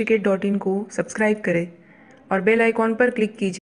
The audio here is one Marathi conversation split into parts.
cricket.in को सब्सक्राइब करें और बेल आइकॉन पर क्लिक कीजिए।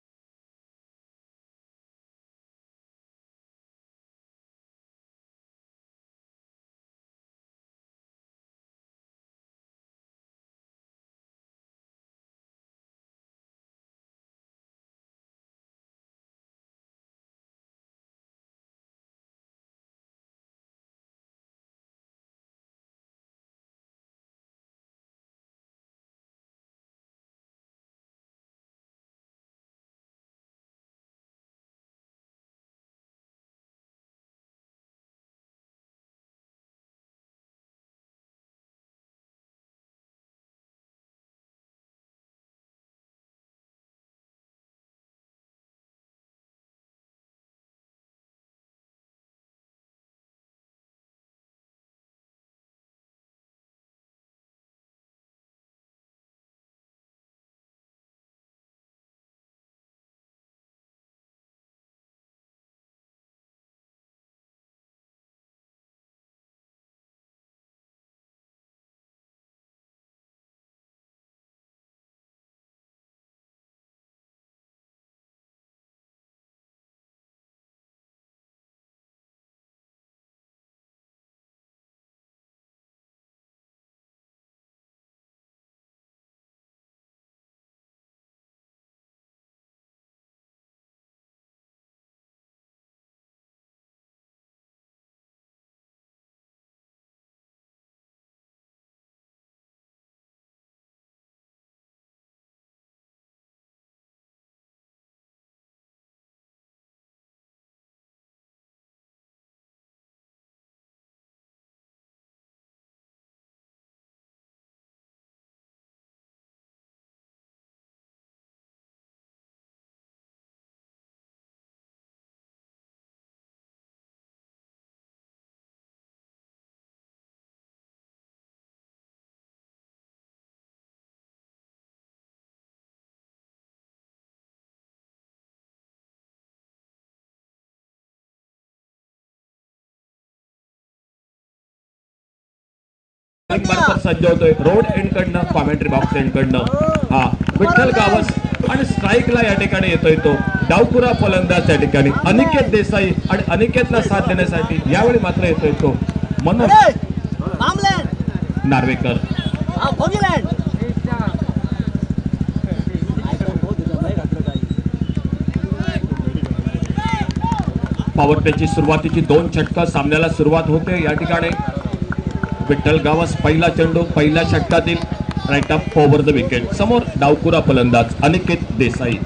सज्जवतोय रोड एंड कडनं कॉमेंट्री बॉक्स एंड कडनं हा विठ्ठल गावस आणि स्ट्राईकला या ठिकाणी येतोय तो डावपुरा फलंदाज या ठिकाणी अनिकेत देसाई आणि अनिकेतला साथ देण्यासाठी यावेळी मात्र येतोय तो मनोज नार्वेकर। पॉवर प्लेची सुरुवातीची 2 षटकं सामन्याला सुरुवात होते। या ठिकाणी विठ्ठल गावस पहिला चेंडू पहिल्या षटकातील right up over the wicket समोर डावपुरा फलंदाज अनिकेत देसाई।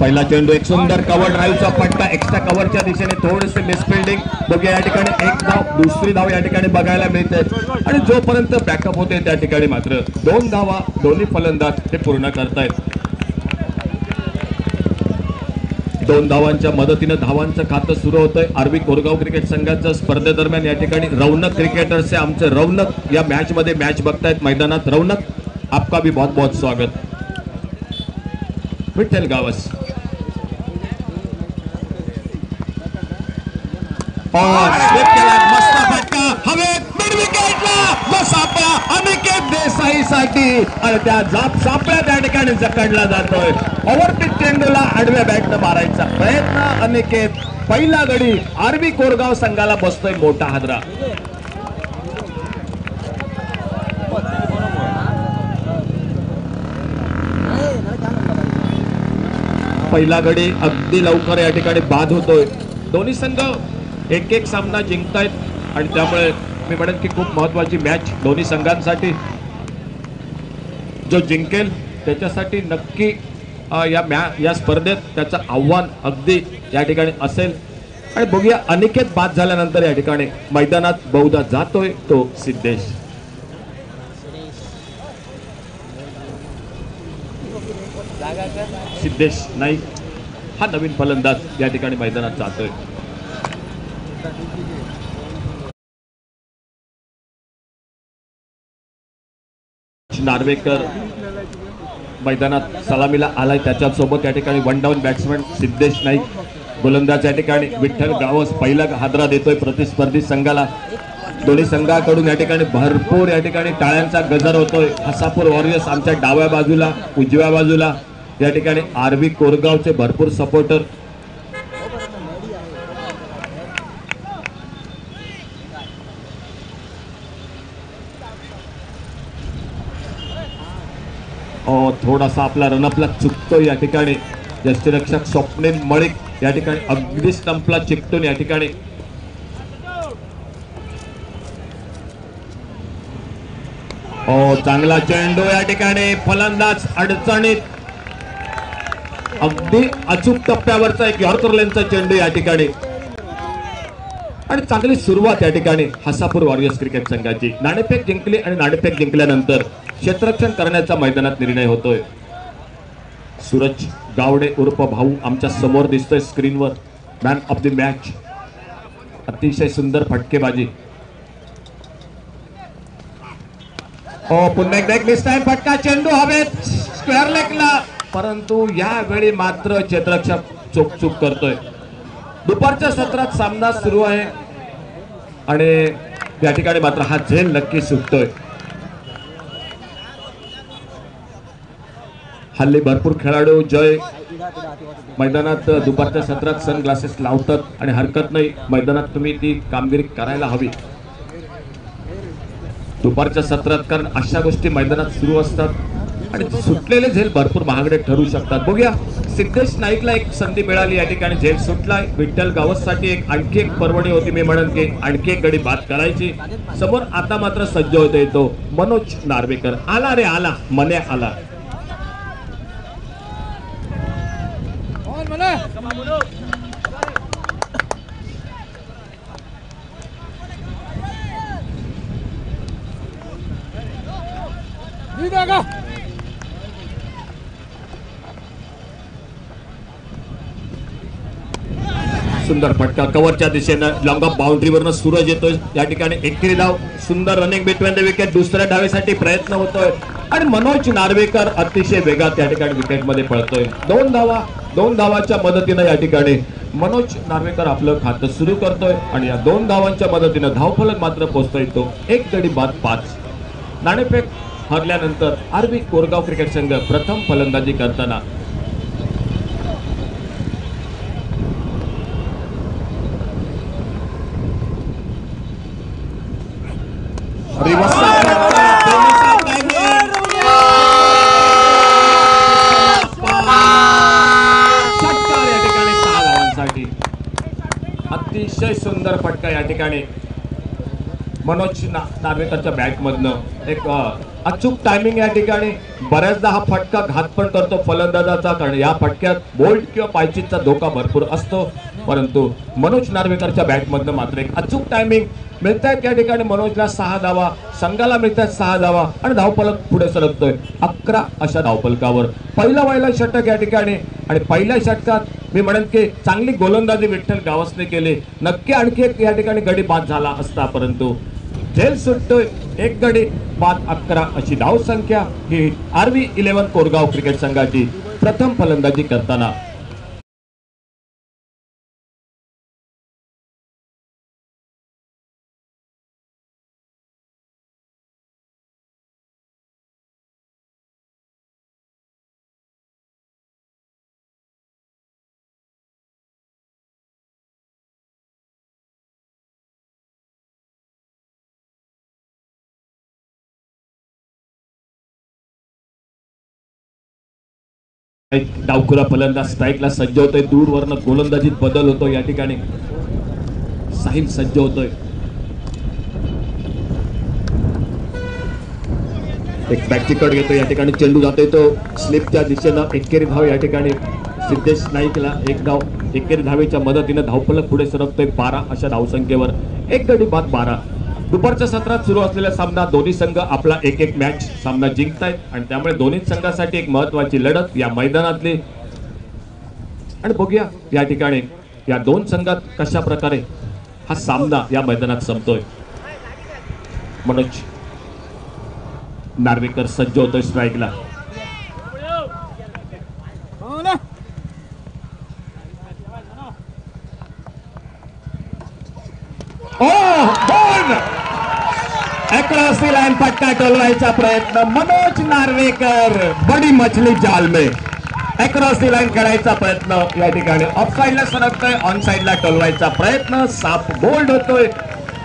पहिला चेंडू एक सुंदर कव्हर ड्राईव्हचा पट्टा एक्स्ट्रा कव्हरच्या दिशेने थोडेसे मिसफिल्डिंग बघूया या ठिकाणी एक धाव दुसरी धाव या ठिकाणी बघायला मिळते आणि जोपर्यंत बॅकअप होते त्या ठिकाणी मात्र 2 धावा दोन्ही फलंदाज ते पूर्ण करतायत। 2 धावांच्या मदतीने धावांचं खातं सुरू होतंय। आरवी कोरगाव क्रिकेट संघाच्या स्पर्धेदरम्यान या ठिकाणी रौनक क्रिकेटर्स से आमचे रौनक या मॅच मध्ये मॅच बघतायत मैदानात। रौनक आपका भी बहुत बहुत स्वागत। विठ्ठल गावस मस्त फटका हवेत मिड विकेटला मसापा अनिकेत देसाई साठी आणि त्या जाप सापळ्या त्या ठिकाणी जकडला जातोय। ओव्हरपिच चेंडूला आडव्या बॅटनं मारायचा प्रयत्न अनिकेत पहिला गडी आरबी कोरगाव संघाला बसतोय मोठा हादरा। पहिला गडी अगदी लवकर या ठिकाणी बाद होतोय। दोन्ही संघ एक एक सामना जिंकतायत आणि त्यामुळे मी म्हणेन की खूप महत्त्वाची मॅच दोन्ही संघांसाठी। जो जिंकेल त्याच्यासाठी नक्की या स्पर्धेत त्याचं आव्हान अगदी या ठिकाणी असेल। आणि बघूया अनिकेत बाद झाल्यानंतर या ठिकाणी मैदानात बहुधा जातोय तो सिद्धेश। सिद्धेश नाईक हा नवीन फलंदाज या ठिकाणी मैदानात जातोय। नार्वेकर मैदानात सलामीला आलाय त्याच्यासोबत या ठिकाणी 1 डाऊन बॅट्समन सिद्धेश नाईक गोलंदाज या ठिकाणी विठ्ठल गावस पहिला हादरा देतोय प्रतिस्पर्धी संघाला। दोन्ही संघाकडून या ठिकाणी भरपूर या ठिकाणी टाळ्यांचा गजर होतोय. हसापूर वॉरियर्स आमच्या डाव्या बाजूला, उजव्या बाजूला या ठिकाणी आरबी कोरगावचे भरपूर सपोर्टर. थोडासा आपला रनअपला चुकतो या ठिकाणी. यष्टीरक्षक स्वप्नील मळिक या ठिकाणी अगदी स्टंपला चिकटून या ठिकाणी चांगला चेंडू या ठिकाणी. फलंदाज अडचणीत. अगदी अचूक टप्प्यावरचा एक यॉर्कर लेनचा चेंडू या ठिकाणी आणि चांगली सुरुवात या ठिकाणी हसापूर वॉरियर्स क्रिकेट संघाची. नाणेफेक जिंकली आणि नाणेफेक जिंकल्यानंतर क्षेत्ररक्षण करण्याचा मैदानात निर्णय होतोय. सूरज गावडे उर्फ भाऊ आमच्या समोर दिसतोय स्क्रीनवर. Man of the match. अतिशय सुंदर फटकेबाजी. पुन्हा एकदा एक मिस टाइम फटका. चेंडू हवेत स्क्वेअर लेगला, परंतु यावेळी मात्र क्षेत्ररक्षक चूक करतोय. दुपारच्या सत्रात सामना सुरू आहे आणि या ठिकाणी मात्र हा झेल नक्की सुटतोय. हल्ली भरपूर खेळाडू जय मैदानात दुपारच्या सत्रात सन ग्लासेस लावतात आणि हरकत नाही, मैदानात तुम्ही ती कामगिरी करायला हवी दुपारच्या सत्रात, कारण अशा गोष्टी मैदानात सुरू असतात आणि सुटलेले झेल भरपूर महागडे ठरू शकतात. बघूया, सिद्धेश नाईकला एक संधी मिळाली, या ठिकाणी झेल सुटलाय. विठ्ठल गावससाठी आणखी एक पर्वणी होती. मी म्हणेन की आणखी एक गडी बाद करायची. समोर आता मात्र सज्ज होता येतो मनोज नार्वेकर. आला रे आला, मने आला. सुंदर फटका कव्हरच्या दिशेनं. लॉंग ऑफ बाउंड्रीवरनं सूरज येतोय. या ठिकाणी एकरी धाव. सुंदर रनिंग बिटवीन द विकेट. दुसऱ्या धावेसाठी प्रयत्न होतोय आणि मनोज नार्वेकर अतिशय वेगात या ठिकाणी विकेटमध्ये पळतोय. दोन धावाच्या मदतीनं या ठिकाणी मनोज नार्वेकर आपलं खातं सुरू करतोय आणि या 2 धावांच्या मदतीनं धावफलक मात्र पोहोचतोय तो 1 गडी बाद 5. नाणेफेक हरल्यानंतर आरबी कोरगाव क्रिकेट संघ प्रथम फलंदाजी करताना अतिशय सुंदर फटका या ठिकाणी मनोज नार्वेकरच्या बॅट मधनं. एक अचूक टायमिंग या ठिकाणी. बऱ्याचदा हा फटका घात पण करतो फलंदाजाचा, कारण या फटक्यात बोल्ट किंवा पायचीचा धोका भरपूर असतो, परंतु मनोज नार्वेकरच्या बॅट मधनं मात्र एक अचूक टायमिंग. मिळतायत या ठिकाणी मनोजला 6 धावा, संघाला मिळतात 6 धावा आणि धावफलक पुढे सरकतोय 11 अशा धावफलकावर. पहिला षटक या ठिकाणी आणि पहिल्या षटकात मी म्हणेन की चांगली गोलंदाजी विठ्ठल गावसने केली. नक्की आणखी एक या ठिकाणी गडी बाद झाला असता, परंतु झेल सुटतोय. 1 गडी बाद 11 अशी धाव संख्या ही आरबी 11 कोरगाव क्रिकेट संघाची प्रथम फलंदाजी करताना. डावखुरा फलंदाज स्ट्राईकला सज्ज होतोय. दूरवरनं गोलंदाजीत बदल होतो. या ठिकाणी साहिल सज्ज होतोय. एक बॅकची कट घेतो. या ठिकाणी चेंडू जातोय तो स्लिपच्या दिशेनं. एकेरी धाव या ठिकाणी सिद्धेश नाईकला 1 धाव. एकेरी धावेच्या मदतीनं धावफलक पुढे सरकतोय 12 अशा धावसंख्येवर. 1 गडी बाद 12. दुपारच्या सत्रात सुरू असलेला सामना दोन्ही संघ आपला 1-1 मॅच सामना जिंकतायत आणि त्यामुळे दोन्ही संघासाठी एक महत्वाची लढत या मैदानातली. आणि बघूया या ठिकाणी या 2 संघात कशा प्रकारे हा सामना या मैदानात संपतोय. मनोज नार्वेकर सज्ज होतोय स्ट्राईकला. क्रॉस दी लाईन फटका टोलवायचा प्रयत्न मनोज नार्वेकर बडी मछली जाल में अक्रॉस दी लाईन खेळायचा प्रयत्न या ठिकाणी ऑफ साइडला सरकतोय ऑन साइडला टोलवायचा प्रयत्न साप बोल्ड होतोय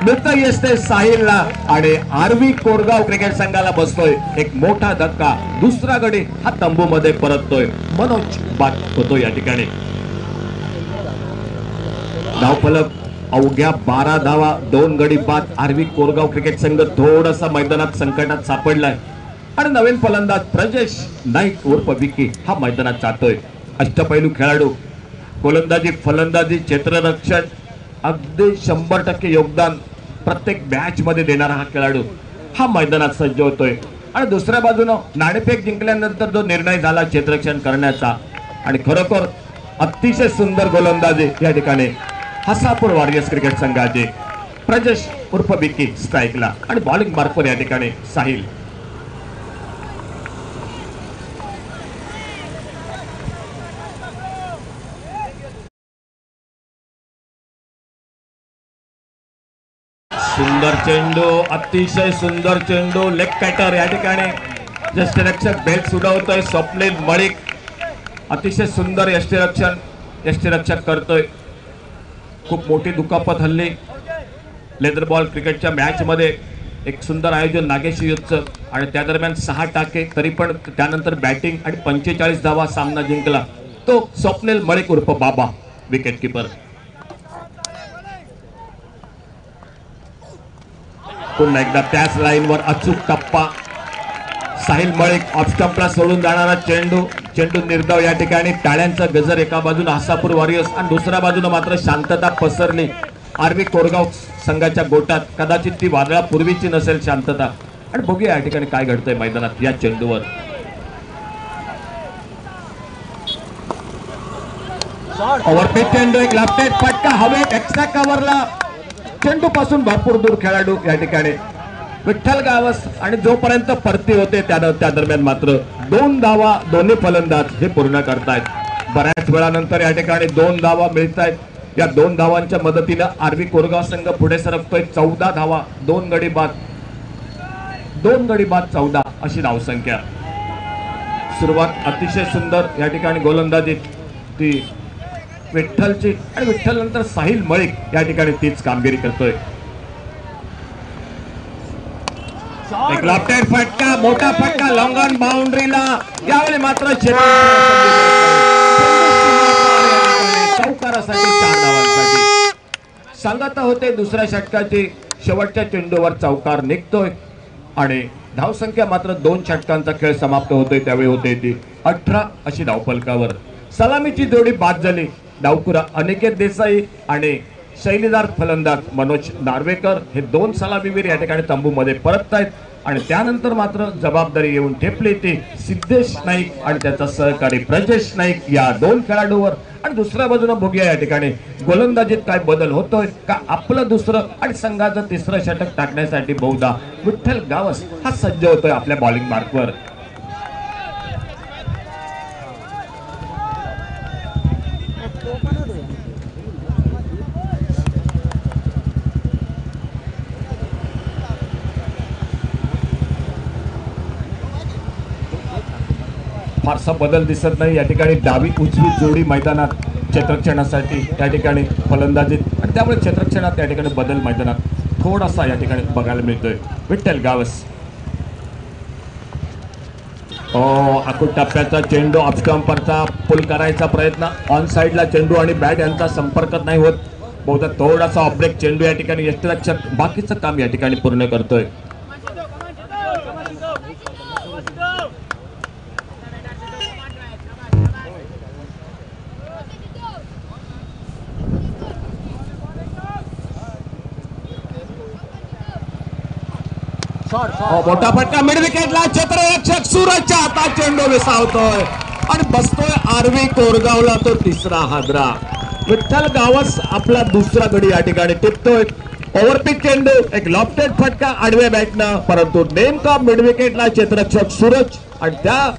मिळतं येते साहिलला आणि आरवी कोरगाव क्रिकेट संघाला बसतोय एक मोठा धक्का दुसरा गडी हा तंबू मध्ये परततोय मनोज बाद होतो या ठिकाणी धावफलक अवघ्या 12 धावा 2 गडी बाद आरवी कोरगाव क्रिकेट संघ थोडासा मैदानात संकटात सापडलाय आणि नवीन फलंदाज प्रजेश नाईक उर्फ विकी हा मैदानात जातोय अष्टपैलू खेळाडू गोलंदाजी फलंदाजी क्षेत्ररक्षण अगदी 100% योगदान प्रत्येक मॅच मध्ये देणारा हा खेळाडू हा मैदानात सज्ज होतोय आणि दुसऱ्या बाजूनं नाणेफेक जिंकल्यानंतर जो निर्णय झाला क्षेत्ररक्षण करण्याचा आणि खरोखर अतिशय सुंदर गोलंदाजी या ठिकाणी हसापूर वॉरियर्स क्रिकेट संघाचे प्रजेश उर्फ विकी स्ट्राईकला आणि बॉलिंग मार्फत या ठिकाणी साहिल सुंदर चेंडू अतिशय सुंदर चेंडू लेग कॅटर या ठिकाणी यष्टीरक्षक बेल्ट सुडवतोय स्वप्नील मळिक अतिशय सुंदर यष्टीरक्षक करतोय खूप मोठी दुखापत हल्ली लेदर बॉल क्रिकेटच्या मॅच मध्ये एक सुंदर आयोजन नागेश युद्धचं आणि त्या दरम्यान 6 टाके तरी पण त्यानंतर बॅटिंग आणि 45 धावा सामना जिंकला तो स्वप्नील मळिक उर्फ बाबा विकेट कीपर पुन्हा एकदा त्याच लाईनवर अचूक टप्पा साहिल मळिक ऑफ स्टंपला सोडून जाणारा चेंडू निर्धाव या ठिकाणी टाळ्यांचा गजर एका बाजूला हसापूर वॉरियर्स आणि दुसऱ्या बाजूला मात्र शांतता पसरली आरवी कोरगाव संघाच्या गोटात कदाचित ती वादळापूर्वीची नसेल शांतता आणि बघूया या ठिकाणी काय घडतंय मैदानात या चेंडूवर ओव्हरपिच चेंडू एक लेफ्ट फटका हवेत एक्स्ट्रा कव्हरला चेंडू पासून भरपूर दूर खेळाडू या ठिकाणी विठ्ठल गावस आणि जोपर्यंत परती होते त्या दरम्यान मात्र 2 धावा दोन्ही फलंदाज हे पूर्ण करतायत बऱ्याच वेळानंतर या ठिकाणी 2 धावा मिळतायत या 2 धावांच्या मदतीनं आरवी कोरगाव संघ पुढे सरकतोय 14 धावा 2 गडी बाद 14 अशी धावसंख्या सुरुवात अतिशय सुंदर या ठिकाणी गोलंदाजी ती विठ्ठलची आणि विठ्ठल नंतर साहिल मळिक या ठिकाणी तीच कामगिरी करतोय एक लेफ्ट हँड फटका मोठा फटका लॉंग ऑन बाउंड्रीला यावेळी मात्र चौकारासाठी 4 धावांसाठी सांगत होते दुसऱ्या षटकाची शेवटच्या चेंडूवर चौकार निघतोय आणि धावसंख्या मात्र 2 षटकांचा खेळ समाप्त होतोय त्यावेळी होते ती 18 अशी धावफलकावर सलामीची जोडी बाद झाली डावकुरा अनिकेत देसाई आणि शैलीदार फलंदाज मनोज नार्वेकर हे 2 सलामीवीर या ठिकाणी तंबूमध्ये परततायत आणि त्यानंतर मात्र जबाबदारी येऊन ठेपली ती सिद्धेश नाईक आणि त्याचा सहकारी प्रजेश नाईक या 2 खेळाडूवर आणि दुसऱ्या बाजूने बघूया या ठिकाणी गोलंदाजीत काय बदल होतोय का आपलं दुसरं आणि संघाचं तिसरं षटक टाकण्यासाठी बहुधा विठ्ठल गावस हा सज्ज होतोय आपल्या बॉलिंग मार्कवर फारसा बदल दिसत नाही या ठिकाणी डावी उजवी जोडी मैदानात क्षेत्ररक्षणासाठी त्या ठिकाणी फलंदाजीत आणि त्यामुळे क्षेत्ररक्षणात त्या ठिकाणी बदल मैदानात थोडासा या ठिकाणी बघायला मिळतोय विठ्ठल गावस आकुट टप्प्याचा चेंडू ऑफ स्टंपरचा पुल करायचा प्रयत्न ऑन साइडला चेंडू आणि बॅट यांचा संपर्क नाही होत बहुधा थोडासा ऑफ ब्रेक चेंडू या ठिकाणी यष्टीरक्षक बाकीचं काम या ठिकाणी पूर्ण करतोय मोठा फटका मिड विकेटला क्षेत्ररक्षक सूरजच्या हातात चेंडू विसावतोय आणि बसतोय आरवी कोरगावला तो तिसरा हादरा विठ्ठल गावस आपला दुसरा गडी या ठिकाणी टिपतोय ओव्हरपिच चेंडू एक लॉफ्टेड फटका आडव्या बॅटनं परंतु नेमका मिड विकेटला क्षेत्ररक्षक सूरज आणि त्या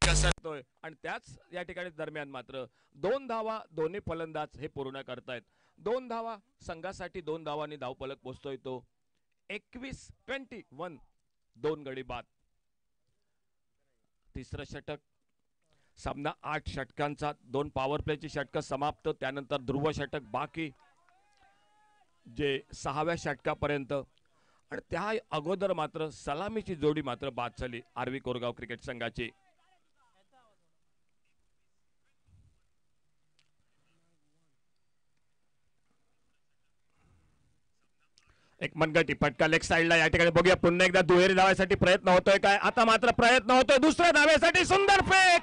कसरतोय आणि त्याच या ठिकाणी दरम्यान मात्र 2 धावा दोन्ही फलंदाज हे पूर्ण करतायत. 2 धावा संघासाठी 2 धावांनी धावफलक पोहोचतोय तो 21-21 2 गडी बाद. तिसरं षटक. सामना 8 षटकांचा, 2 पॉवर प्लेची षटकं समाप्त, त्यानंतर ध्रुव षटक बाकी जे 6व्या षटकापर्यंत. आणि त्या अगोदर मात्र सलामीची जोडी मात्र बाद झाली आरवी कोरगाव क्रिकेट संघाची. एक मनगटी फटका लेग साइडला. या ठिकाणी बघूया पुन्हा एकदा दुहेरी धावासाठी प्रयत्न होतोय काय. आता मात्र प्रयत्न होतोय दुसऱ्या धावेसाठी. सुंदर फेक,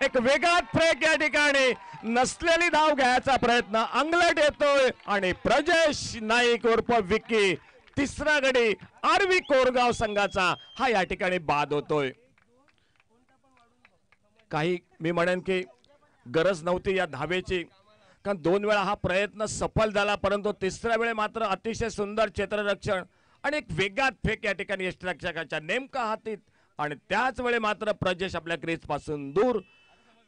एक वेगात फेक. या ठिकाणी नसलेली धाव घ्यायचा प्रयत्न अंगलट येतोय आणि प्रजेश नाईक उर्फ विकी तिसरा गडी आरवी कोरगाव संघाचा हा या ठिकाणी बाद होतोय. काही मी म्हणेन की गरज नव्हती या धावेची, कारण 2 वेळा हा प्रयत्न सफल झाला, परंतु तिसऱ्या वेळे मात्र अतिशय सुंदर क्षेत्ररक्षण आणि एक वेगात फेक या ठिकाणी यष्टिरक्षकाच्या नेमका हातीत. आणि त्याच वेळी मात्र प्रजेश आपल्या क्रीज पासून दूर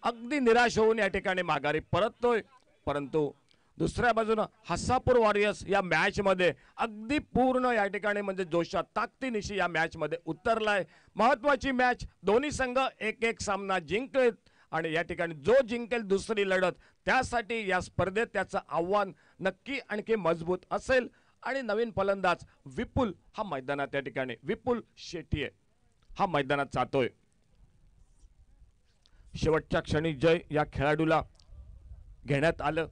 अगदी निराश होऊन या ठिकाणी माघारी परततोय. परंतु दुसऱ्या बाजूनं हसापूर वॉरियर्स या मॅच मध्ये अगदी पूर्ण या ठिकाणी म्हणजे जोशात ताकदीनिशी या मॅच मध्ये उतरलाय. महत्वाची मॅच, दोन्ही संघ एक एक सामना जिंकलेत आणि या ठिकाणी जो जिंकेल दुसरी लढत त्यासाठी या स्पर्धेत त्याचं आव्हान नक्की आणखी मजबूत असेल. आणि नवीन फलंदाज विपुल हा मैदानात या ठिकाणी विपुल शेट्ये हा मैदानात जातोय. शेवटच्या क्षणी जय या खेळाडूला घेण्यात आलं.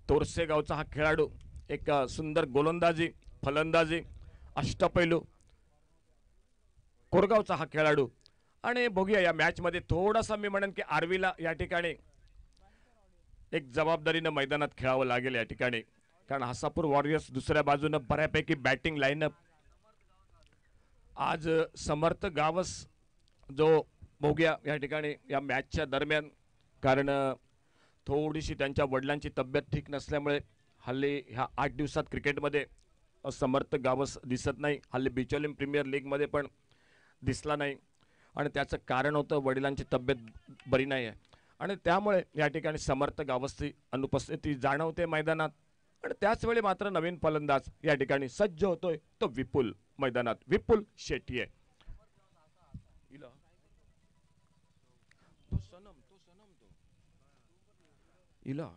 तोरसे गावचा हा खेळाडू एक सुंदर गोलंदाजी फलंदाजी अष्टपैलू कोरगावचा हा खेळाडू. आणि बघूया या मॅच मध्ये थोडासा मी म्हणेन की आरवीला या ठिकाणी एक जबाबदारीनं मैदानात खेळावं लागेल या ठिकाणी, कारण हसापूर वॉरियर्स दुसऱ्या बाजूनं बऱ्यापैकी बॅटिंग लाईनअप. आज समर्थ गावस जो बघूया या ठिकाणी या मॅचच्या दरम्यान, कारण थोडीशी त्यांच्या वडिलांची तब्येत ठीक नसल्यामुळे हल्ली ह्या 8 दिवसात क्रिकेटमध्ये समर्थ गावस दिसत नाही. हल्ली बिचोलिम प्रीमियर लीगमध्ये पण दिसला नाही आणि त्याचं कारण होतं वडिलांची तब्येत बरी नाही आहे आणि त्यामुळे या ठिकाणी समर्थ गावसची अनुपस्थिती जाणवते मैदानात. आणि त्याचवेळी मात्र नवीन फलंदाज या ठिकाणी सज्ज होतोय तो विपुल मैदानात, विपुल शेट्ये. इला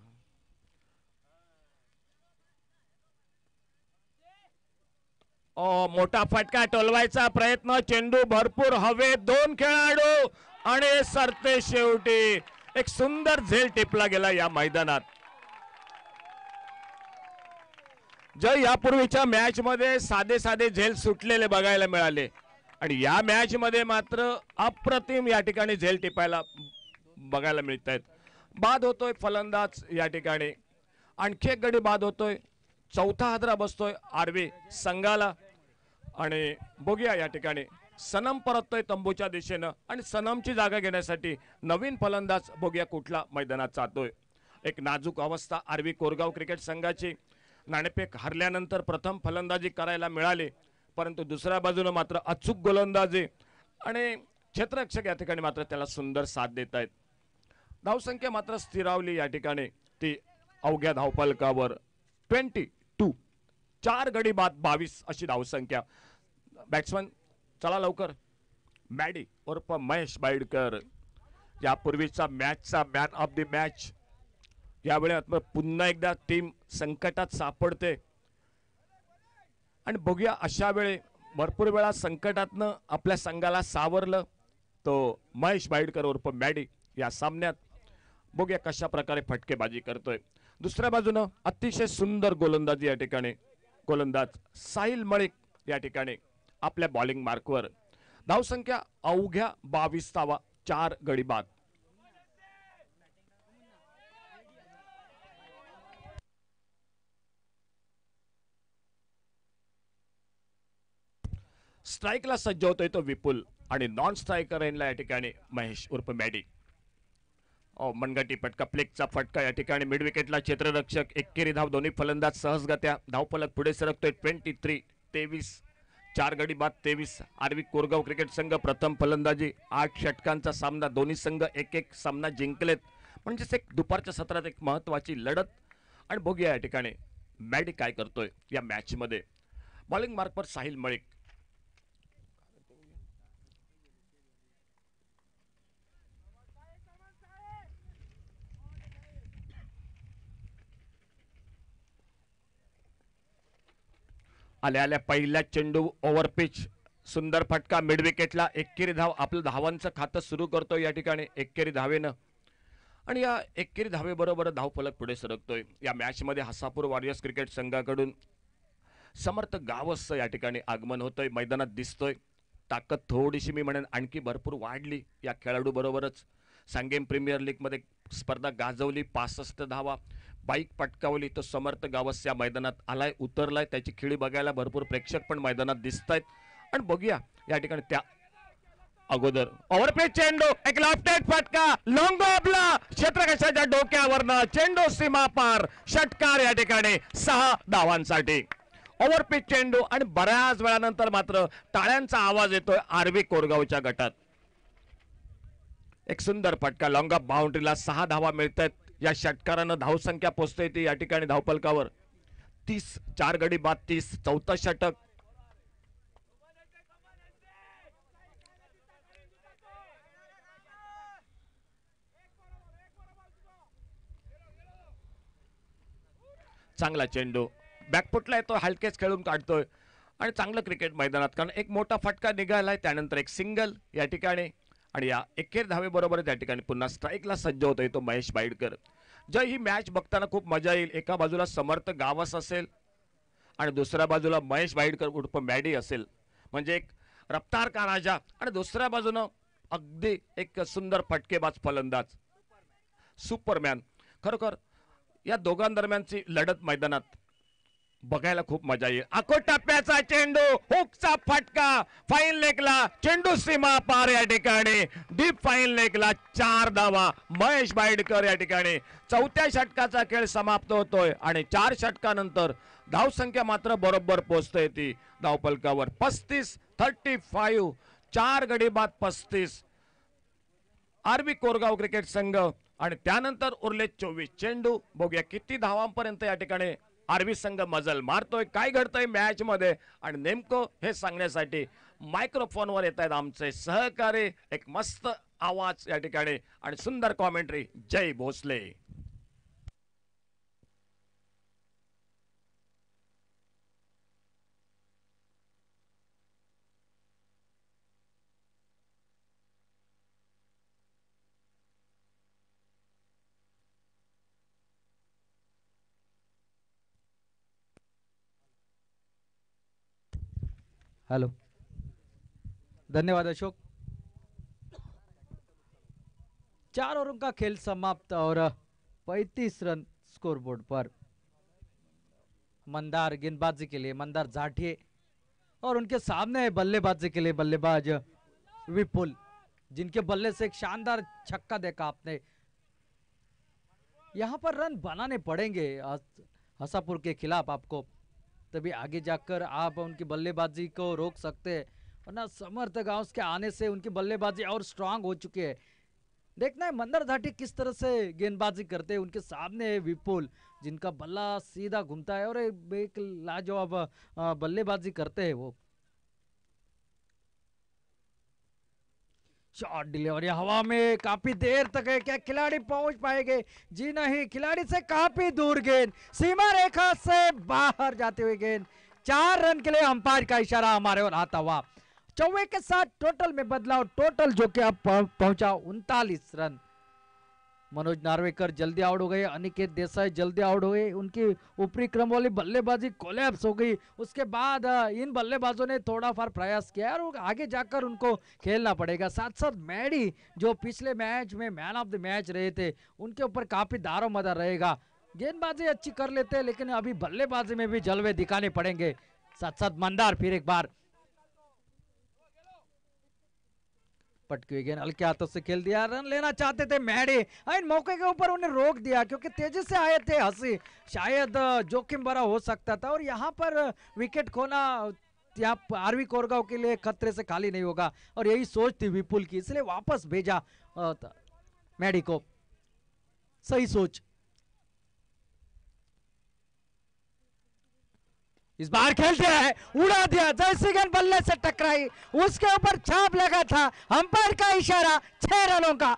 मोठा फटका टोलवायचा प्रयत्न, चेंडू भरपूर हवे, 2 खेळाडू आणि सरते शेवटी एक सुंदर झेल टिपला गेला या मैदानात. जय यापूर्वीच्या मॅच मध्ये साधे साधे झेल सुटलेले बघायला मिळाले आणि या मॅच मध्ये मात्र अप्रतिम या ठिकाणी झेल टिपायला बघायला मिळत आहेत. बाद होतोय फलंदाज या ठिकाणी, आणखी एक गडी बाद होतोय, चौथा हादरा बसतोय आरवी संघाला. आणि बघूया या ठिकाणी सनम परततोय तंबूच्या दिशेनं आणि सनमची जागा घेण्यासाठी नवीन फलंदाज बघूया कुठला मैदानात जातोय. एक नाजूक अवस्था आरवी कोरगाव क्रिकेट संघाची. नाणेफेक हरल्यानंतर प्रथम फलंदाजी करायला मिळाली, परंतु दुसऱ्या बाजूने मात्र अचूक गोलंदाजी आणि क्षेत्ररक्षक या ठिकाणी मात्र त्याला सुंदर साथ देत आहेत. धावसंख्या मात्र स्थिरावली या ठिकाणी ती अवघ्या धावफलकावर 22. 4 गडी बाद 22 अशी धावसंख्या. बॅट्समन चला लवकर. मॅडी उर्फ महेश बाईडकर यापूर्वीचा मॅचचा मॅन ऑफ द मॅच. यावेळी पुन्हा एकदा टीम संकटात सापडते आणि बघूया अशा वेळी भरपूर वेळा संकटातनं आपल्या संघाला सावरलं तो महेश बाईडकर उर्फ मॅडी या सामन्यात. बघूया कशा प्रकारे फटकेबाजी करतोय. दुसऱ्या बाजूनं अतिशय सुंदर गोलंदाजी या ठिकाणी गोलंदाज साहिल मलिक या ठिकाणी आपल्या बॉलिंग मार्कवर. धावसंख्या अवघ्या 22 धावा 4 गडी बाद. स्ट्राईकला सज्ज होतोय तो विपुल आणि नॉन स्ट्रायकर एंडला या ठिकाणी महेश उर्फ मॅडी. मनगटी फटका, प्लेकचा फटका या ठिकाणी मिड विकेटला क्षेत्ररक्षक. एकेरी धाव दोन्ही फलंदाज सहजगत्या. धावफलक पुढे सरकतोय 23-23 4 गडी बाद 23. आरवी कोरगाव क्रिकेट संघ प्रथम फलंदाजी. 8 षटकांचा सामना. दोन्ही संघ एक एक सामना जिंकलेत. म्हणजेच एक दुपारच्या सत्रात एक महत्वाची लढत. आणि बघूया या ठिकाणी मॅडी काय करतोय या मॅच मध्ये. बॉलिंग मार्कवर साहिल मलिक. आल्या आल्या पहिल्या चेंडू ओव्हर पिच. सुंदर फटका मिड विकेटला. एकेरी धाव. आपलं धावांचं खातं सुरू करतोय या ठिकाणी एकेरी धावेनं. आणि या एकेरी धावेबरोबर धावफलक पुढे सरकतोय. या मॅच मध्ये हसापूर वॉरियर्स क्रिकेट संघाकडून समर्थ गावसचं या ठिकाणी आगमन होतंय. मैदानात दिसतोय. ताकद थोडीशी मी म्हणेन आणखी भरपूर वाढली या खेळाडू बरोबरच. सांगेम प्रीमियर लीग मध्ये स्पर्धा गाजवली. 65 धावा बाईक पटकावली. तो समर्थ गावस या मैदानात आलाय, उतरलाय. त्याची खेळी बघायला भरपूर प्रेक्षक पण मैदानात दिसत आहेत. आणि बघूया या ठिकाणी त्या अगोदर ओव्हरपिच चेंडू. एक लॉफ्टेड फटका. लॉंग ऑफला क्षेत्ररक्षकाच्या डोक्यावरनं चेंडू सीमा पार. षटकार या ठिकाणी 6 धावांसाठी. ओव्हरपिच चेंडू आणि बऱ्याच वेळानंतर मात्र टाळ्यांचा आवाज येतोय आरवी कोरगावच्या गटात. एक सुंदर फटका. लॉंग ऑफ बाउंड्रीला 6 धावा मिळत आहेत. या षटकारानं धावसंख्या पोहोचते ती या ठिकाणी धावफलकावर 30. 4 गडी बाद 30. चौथा षटक. चांगला चेंडू बॅकफुटला येतो. हलकेच खेळून काढतोय आणि चांगलं क्रिकेट मैदानात. कारण एक मोठा फटका निघालाय. त्यानंतर एक सिंगल या ठिकाणी. आणि या एकेर धावेबरोबर त्या ठिकाणी पुन्हा स्ट्राईकला सज्ज होतो येतो महेश बाईडकर. जय ही मॅच बघताना खूप मजा येईल. एका बाजूला समर्थ गावस असेल आणि दुसऱ्या बाजूला महेश बाईडकर उर्फ मॅडी असेल. म्हणजे एक रफ्तार का राजा. आणि दुसऱ्या बाजूनं अगदी एक सुंदर फटकेबाज फलंदाज सुपरमॅन. खरोखर या दोघांदरम्यानची लढत मैदानात बघायला खूप मजा येईल. आखो टप्प्याचा चेंडू. हुकचा फटका. फाईन लेगला चेंडू सीमा पार या ठिकाणी. डीप फाईन लेगला 4 धावा. महेश बाईडकर या ठिकाणी. चौथ्या षटकाचा खेळ समाप्त होतोय आणि 4 षटकानंतर धावसंख्या मात्र बरोबर पोहोचते ती धावफलकावर 35. 4 गडी बाद 35. आरवी कोरगाव क्रिकेट संघ. आणि त्यानंतर उरले 24 चेंडू. बघूया किती धावांपर्यंत या ठिकाणी आरवी संघ मजल मारतोय. काय घडतंय मॅच मध्ये आणि नेमकं हे सांगण्यासाठी मायक्रोफोनवर येत आहेत आमचे सहकारी. एक मस्त आवाज या ठिकाणी आणि सुंदर कॉमेंट्री. जय भोसले. हेलो, धन्यवाद अशोक। 4 ओवरों का खेल समाप्त और 35 रन स्कोरबोर्ड पर। मंदार गेंदबाजी के लिए मंदार जाठिए और उनके सामने बल्लेबाजी के लिए बल्लेबाज विपुल, जिनके बल्ले से एक शानदार छक्का देखा आपने। यहां पर रन बनाने पड़ेंगे हसापुर के खिलाफ आपको, तभी आगे जाकर आप उनकी बल्लेबाजी को रोक सकते हैं, वरना समर्थ गांव के आने से उनकी बल्लेबाजी और स्ट्रांग हो चुकी है। देखना है मंदार जाठी किस तरह से गेंदबाजी करते हैं। उनके सामने विपुल, जिनका बल्ला सीधा घूमता है और एक लाजवाब बल्लेबाजी करते हैं वो। शॉट डिलीवरी हवा में काफी देर तक है, क्या खिलाड़ी पहुंच पाएंगे? जी नहीं, खिलाड़ी से काफी दूर गेंद, सीमा रेखा से बाहर जाते हुए गेंद। 4 रन के लिए अंपायर का इशारा हमारे और आता हुआ। 24 के साथ टोटल में बदलाव, टोटल जो कि अब पहुंचा 39 रन। मनोज नार्वेकर जल्दी आउट हो गए, अनिकेत देसाई जल्दी आउट हो गए, उनकी ऊपरी क्रम वाली बल्लेबाजी कोलैप्स हो गई। उसके बाद इन बल्लेबाजों ने थोड़ा फार प्रयास किया और आगे जाकर उनको खेलना पड़ेगा। साथ साथ मैडी जो पिछले मैच में मैन ऑफ द मैच रहे थे, उनके ऊपर काफी दारोमदार रहेगा। गेंदबाजी अच्छी कर लेते हैं, लेकिन अभी बल्लेबाजी में भी जलवे दिखाने पड़ेंगे। साथ साथ मंदार फिर एक बार पटकी हुई गेंद हल्के हाथों से खेल दिया। रन लेना चाहते थे मैडी, इन मौके के ऊपर उन्हें रोक दिया क्योंकि तेजी से आए थे हंसी, शायद जोखिम भरा हो सकता था और यहाँ पर विकेट खोना यहाँ आरवी कोरगांव के लिए खतरे से खाली नहीं होगा, और यही सोच थी विपुल की, इसलिए वापस भेजा मैडी को। सही सोच। इस बार खेलते हैं, उड़ा दिया, जैसी गेंद बल्ले से टकराई उसके ऊपर छाप लगा था, अंपायर का इशारा 6 रनों का।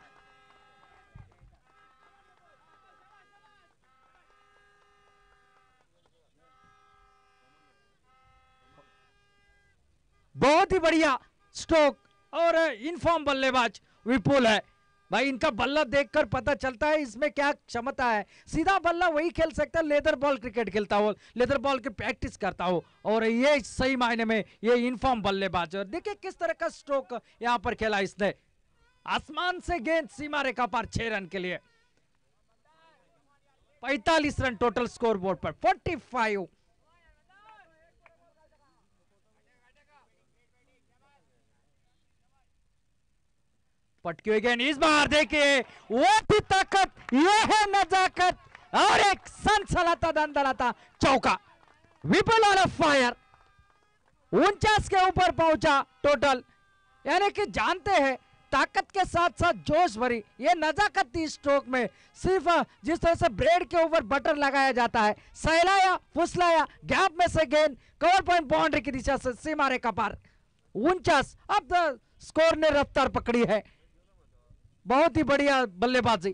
बहुत ही बढ़िया स्ट्रोक और इनफॉर्म बल्लेबाज विपुल है भाई। इनका बल्ला देखकर पता चलता है इसमें क्या क्षमता है। सीधा बल्ला वही खेल सकता है लेदर बॉल क्रिकेट खेलता हो, लेदर बॉल की प्रैक्टिस करता हो, और ये सही मायने में ये इनफॉर्म बल्लेबाज है। देखिए किस तरह का स्ट्रोक यहां पर खेला इसने, आसमान से गेंद सीमा रेखा पर 6 रन के लिए। 45 रन टोटल स्कोर बोर्ड पर, 45। पटकी हुई गेंद, इस बार देखिए वो भी ताकत, ये है नजाकत, और एक सनसनाता दंदलाता चौका। विपुल ऑन फायर, 49 के ऊपर पहुंचा टोटल। यानी कि जानते हैं ताकत के साथ साथ जोश भरी ये नजाकत थी स्ट्रोक में। सिर्फ जिस तरह से ब्रेड के ऊपर बटर लगाया जाता है, सहलाया फुसलाया, गैप में से गेंद कवर पॉइंट बाउंड्री की दिशा से सीमा रेखा पार। 49, अब स्कोर ने रफ्तार पकड़ी है। बहुत ही बढ़िया बल्लेबाजी,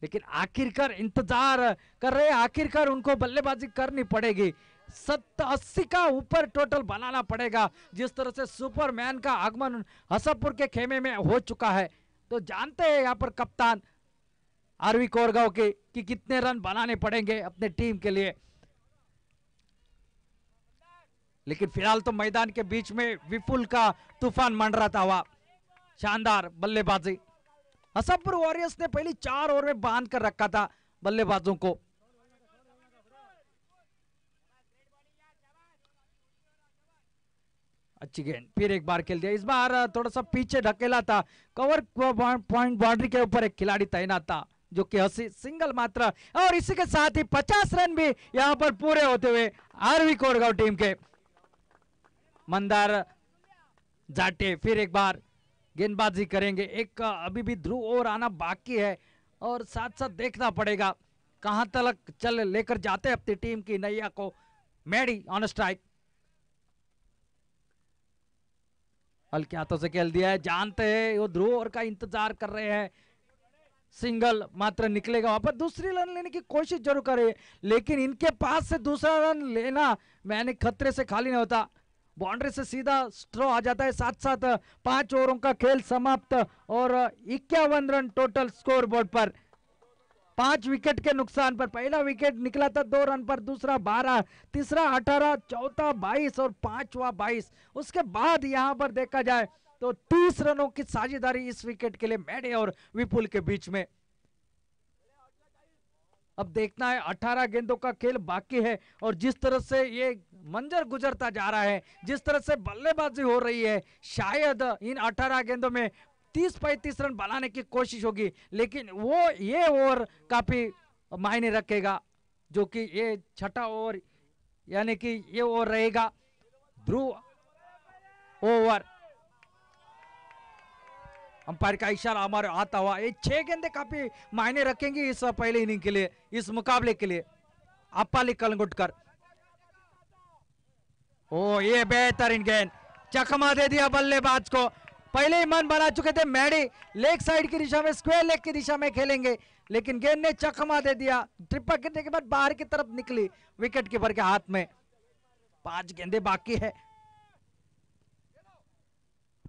लेकिन आखिरकार इंतजार कर रहे हैं, आखिरकार उनको बल्लेबाजी करनी पड़ेगी। 80 का ऊपर टोटल बनाना पड़ेगा। जिस तरह से सुपरमैन का आगमन हसनपुर के खेमे में हो चुका है, तो जानते हैं यहाँ पर कप्तान आरवी कोरगांव के कि कितने रन बनाने पड़ेंगे अपने टीम के लिए। लेकिन फिलहाल तो मैदान के बीच में विपुल का तूफान मंडराता हुआ शानदार बल्लेबाजी। हसनपुर वॉरियर्स ने पहली 4 ओवर में बांध कर रखा था बल्लेबाजों को। अच्छी गेंद, फिर एक बार खेल दिया। इस बार थोड़ा सा पीछे ढकेला था, कवर पॉइंट बाउंड्री के ऊपर एक खिलाड़ी तैनात था जो कि सिंगल मात्रा, और इसी के साथ ही 50 रन भी यहां पर पूरे होते हुए आरवी कोरगांव टीम के। मंदार जाटे फिर एक बार गेंदबाजी करेंगे। एक अभी भी ध्रुव ओवर आना बाकी है, और साथ साथ देखना पड़ेगा कहां तक चल लेकर जाते हैं अपनी टीम की नैया को। मैडी ऑन स्ट्राइक, हल्के हाथों से खेल दिया है। जानते हैं वो ध्रुव ओवर का इंतजार कर रहे हैं, सिंगल मात्र निकलेगा, वहां पर दूसरी रन लेने की कोशिश जरूर करे, लेकिन इनके पास से दूसरा रन लेना मैंने खतरे से खाली नहीं होता। बाउंड्री से सीधा स्ट्रो आ जाता है। साथ साथ 5 ओवरों का खेल समाप्त, और 51 रन टोटल स्कोर बोर्ड पर। 5 विकेट के नुकसान पर पहला विकेट निकला था 2 रन पर, दूसरा 12, तीसरा 18, चौथा 22 और पांचवा 22। उसके बाद यहां पर देखा जाए तो 30 रनों की साझेदारी इस विकेट के लिए मैडे और विपुल के बीच में। अब देखना है, 18 गेंदों का खेल बाकी है, और जिस तरह से ये मंजर गुजरता जा रहा है, जिस तरह से बल्लेबाजी हो रही है, शायद इन 18 गेंदों में 30-35 रन बनाने की कोशिश होगी, लेकिन वो ये ओवर काफी मायने रखेगा, जो कि ये 6ठा ओवर यानी कि ये ओवर रहेगा ध्रुव ओवर। अंपायर का इशारा हमारे आता हुआ। ये 6 गेंदे काफी मायने रखेंगी इस पहले इनिंग के लिए, इस मुकाबले के लिए। अप्पाली कलंगुटकर, ओ ये बेहतरीन गेंद, चकमा दे दिया बल्लेबाज को। पहले ही मन बना चुके थे मैडी लेग साइड की दिशा में, स्क्वायर लेग की दिशा में खेलेंगे, लेकिन गेंद ने चकमा दे दिया। ट्रिपल गिरने के बाद बाहर की तरफ निकली विकेट कीपर के हाथ में। 5 गेंदे बाकी है।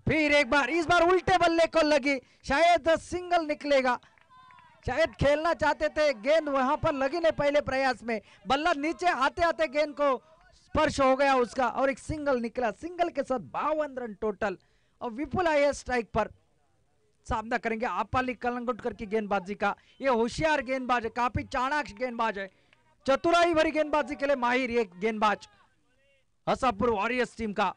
फिर एक बार, इस बार उल्टे बल्ले को लगी, शायद सिंगल निकलेगा। शायद खेलना चाहते थे, गेंद वहां पर लगी नहीं पहले प्रयास में, बल्ला नीचे आते आते गेंद को स्पर्श हो गया उसका, और एक सिंगल निकला। सिंगल के साथ 52 रन टोटल, और विपुल आए स्ट्राइक पर। सामना करेंगे अप्पाली कलंगुटकर की गेंदबाजी का। ये होशियार गेंदबाज है, काफी चाणाक्ष गेंदबाज है, चतुराई भरी गेंदबाजी के लिए माहिर ये गेंदबाज हसनपुर वॉरियर्स टीम का।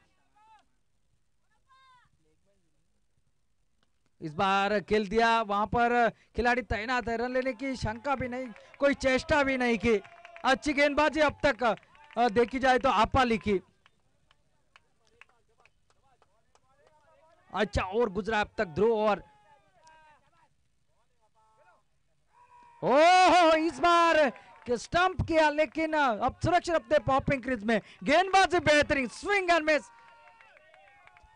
इस बार खेल दिया, वहां पर खिलाड़ी तैनात है, रन लेने की शंका भी नहीं, कोई चेष्टा भी नहीं की। अच्छी गेंदबाजी अब तक देखी जाए तो अप्पाली की। अच्छा और गुजरा अब तक ध्रुव ओवर। ओहो इस बार स्टंप किया लेकिन अब सुरक्षित अपने पॉपिंग क्रीज में। गेंदबाजी बेहतरीन, स्विंग एंड मिस,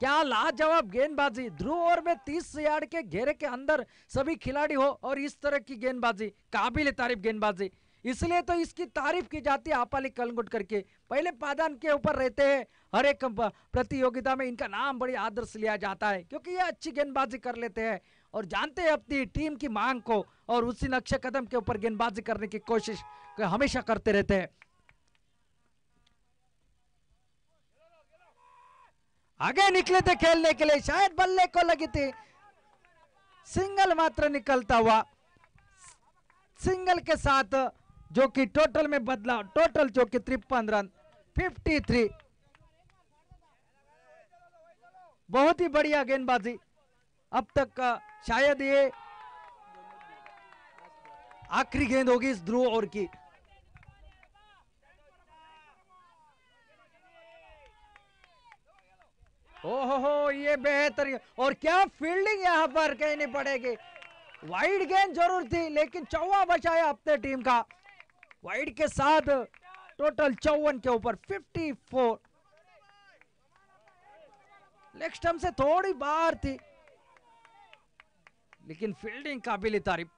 क्या लाजवाब गेंदबाजी। ध्रुव ओवर में 30 यार्ड के घेरे के अंदर सभी खिलाड़ी हो और इस तरह की गेंदबाजी, काबिल तारीफ गेंदबाजी। इसलिए तो इसकी तारीफ की जाती है आपाली कलंगुट करके। पहले पादान के ऊपर रहते हैं, हर एक प्रतियोगिता में इनका नाम बड़ी आदर से लिया जाता है क्योंकि ये अच्छी गेंदबाजी कर लेते हैं और जानते हैं अपनी टीम की मांग को और उसी नक्शे कदम के ऊपर गेंदबाजी करने की कोशिश हमेशा करते रहते हैं। आगे निकले थे खेलने के लिए, शायद बल्ले को लगी थी, सिंगल मात्र निकलता हुआ। सिंगल के साथ जो कि टोटल में बदला, टोटल जो कि 53 रन, 53। बहुत ही बढ़िया गेंदबाजी अब तक का। शायद ये आखिरी गेंद होगी इस ध्रुव ओवर की। ओहो ये बेहतरीन, और क्या फील्डिंग यहां पर कहनी पड़ेगी। वाइड गेंद जरूर थी लेकिन चौवा बचाया अपने टीम का। वाइड के साथ टोटल 54 के ऊपर 54। लेग स्टंप से थोड़ी बाहर थी लेकिन फील्डिंग काबिल तारीफ।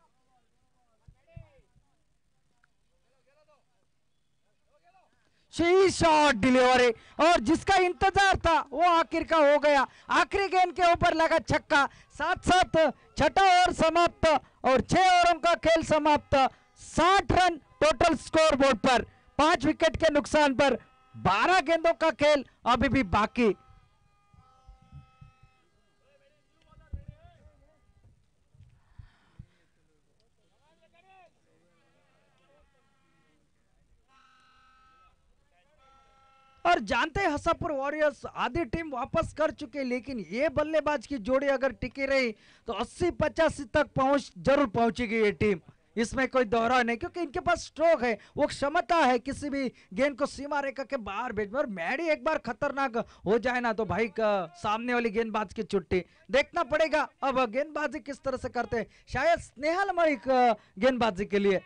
शॉट डिलीवरी और जिसका इंतजार था वो आखिर का हो गया। आखिरी गेंद के ऊपर लगा छक्का, साथ साथ छठा ओवर समाप्त और 6 ओवरों का खेल समाप्त। 60 रन टोटल स्कोर बोर्ड पर, 5 विकेट के नुकसान पर 12 गेंदों का खेल अभी भी बाकी। और जानते हैं हसापुर वॉरियर्स आधी टीम वापस कर चुके, लेकिन ये बल्लेबाज की जोड़ी अगर टिकी रही तो 80-85 तक जरूर पहुंचेगी ये टीम। इसमें कोई दोहरा नहीं क्योंकि इनके पास स्ट्रोक है, वो क्षमता है किसी भी गेंद को सीमा रेखा के बाहर भेजने। और मैडी एक बार खतरनाक हो जाए ना तो भाई सामने वाली गेंदबाज की छुट्टी। देखना पड़ेगा अब गेंदबाजी किस तरह से करते हैं। शायद स्नेहल मलिक गेंदबाजी के लिए।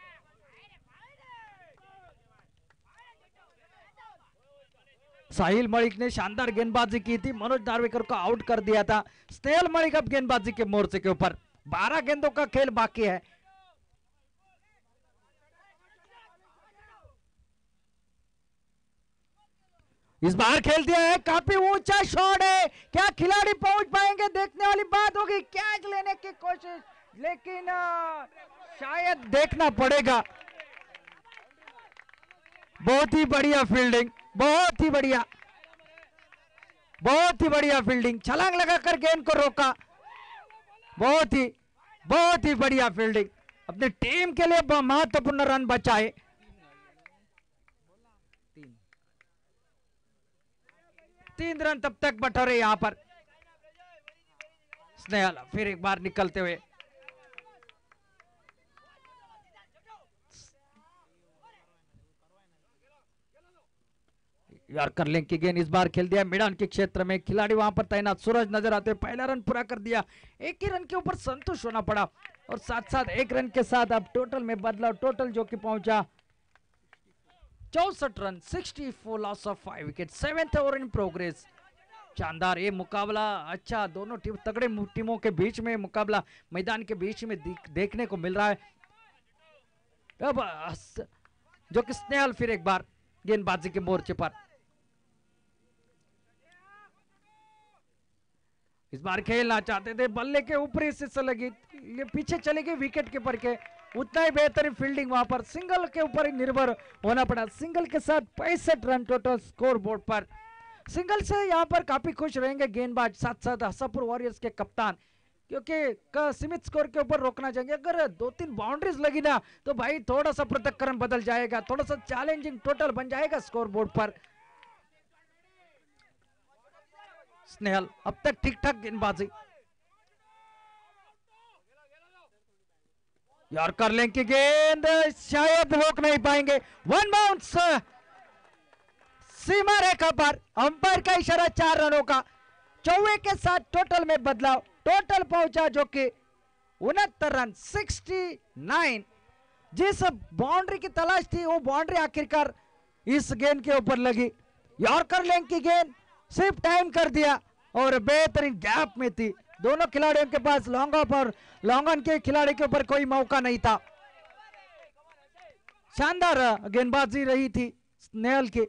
साहिल मलिक ने शानदार गेंदबाजी की थी, मनोज नार्वेकर को आउट कर दिया था। स्नेहल मलिक अब गेंदबाजी के मोर्चे के ऊपर। 12 गेंदों का खेल बाकी है। इस बार खेल दिया है, काफी ऊंचा शॉट है, क्या खिलाड़ी पहुंच पाएंगे देखने वाली बात होगी। कैच लेने की कोशिश लेकिन शायद देखना पड़ेगा। बहुत ही बढ़िया फील्डिंग, बहुत ही बढ़िया, बहुत ही बढ़िया फील्डिंग। छलांग लगाकर गेंद को रोका, बहुत ही बढ़िया फील्डिंग। अपनी टीम के लिए महत्वपूर्ण रन बचाए। 3 रन तब तक बटोरे यहां पर। स्नेहल फिर एक बार निकलते हुए। यॉर्कर लिंक की गेंद इस बार खेल दिया मैदान के क्षेत्र में। खिलाड़ी वहां पर तैनात सूरज नजर आते हुए पहला रन पूरा कर दिया। एक ही रन के ऊपर संतुष्ट होना पड़ा और साथ साथ 1 रन के साथ अब टोटल में बदलाव, टोटल जो कि पहुंचा 64 run, 64 loss of 5 wicket. 7th over in progress. शानदार ये मुकाबला, अच्छा दोनों टीम, तगड़े टीमों के बीच में मुकाबला मैदान के बीच में देखने को मिल रहा है। अब जो कि स्नेहल फिर एक बार गेंदबाजी के मोर्चे पर। इस बार खेलना चाहते थे, बल्ले के ऊपरी हिस्से से लगी, पीछे चले गए विकेट कीपर के। उतना ही बेहतरीन फील्डिंग वहां पर, सिंगल के ऊपर ही निर्भर होना पड़ा। सिंगल के साथ 65 रन टोटल स्कोर बोर्ड पर। सिंगल से यहां पर काफी खुश रहेंगे गेंदबाज, साथ साथ हसापुर वॉरियर्स के कप्तान, क्योंकि सीमित स्कोर के ऊपर रोकना चाहिए। अगर 2-3 बाउंड्रीज लगी ना तो भाई थोड़ा सा पृथक्करण बदल जाएगा, थोड़ा सा चैलेंजिंग टोटल बन जाएगा स्कोर बोर्ड पर। स्नेहल अब तक ठीक ठाक गेंदबाजी। यॉर्कर लेंग की गेंद शायद रोक नहीं पाएंगे। 1 बाउंस सीमा रेखा पर, अंपायर का इशारा 4 रनों का। चौवे के साथ टोटल में बदलाव, टोटल पहुंचा जो कि 69 रन 69। जिस बाउंड्री की तलाश थी वो बाउंड्री आखिरकार इस गेंद के ऊपर लगी। यॉर्कर लेंथ की गेंद सिर्फ टाइम कर दिया और बेहतरीन गैप में थी। दोनों खिलाड़ियों के पास लॉन्ग ऑफ और लॉन्ग ऑन के खिलाड़ी के ऊपर कोई मौका नहीं था। शानदार गेंदबाजी रही थी स्नेहल की।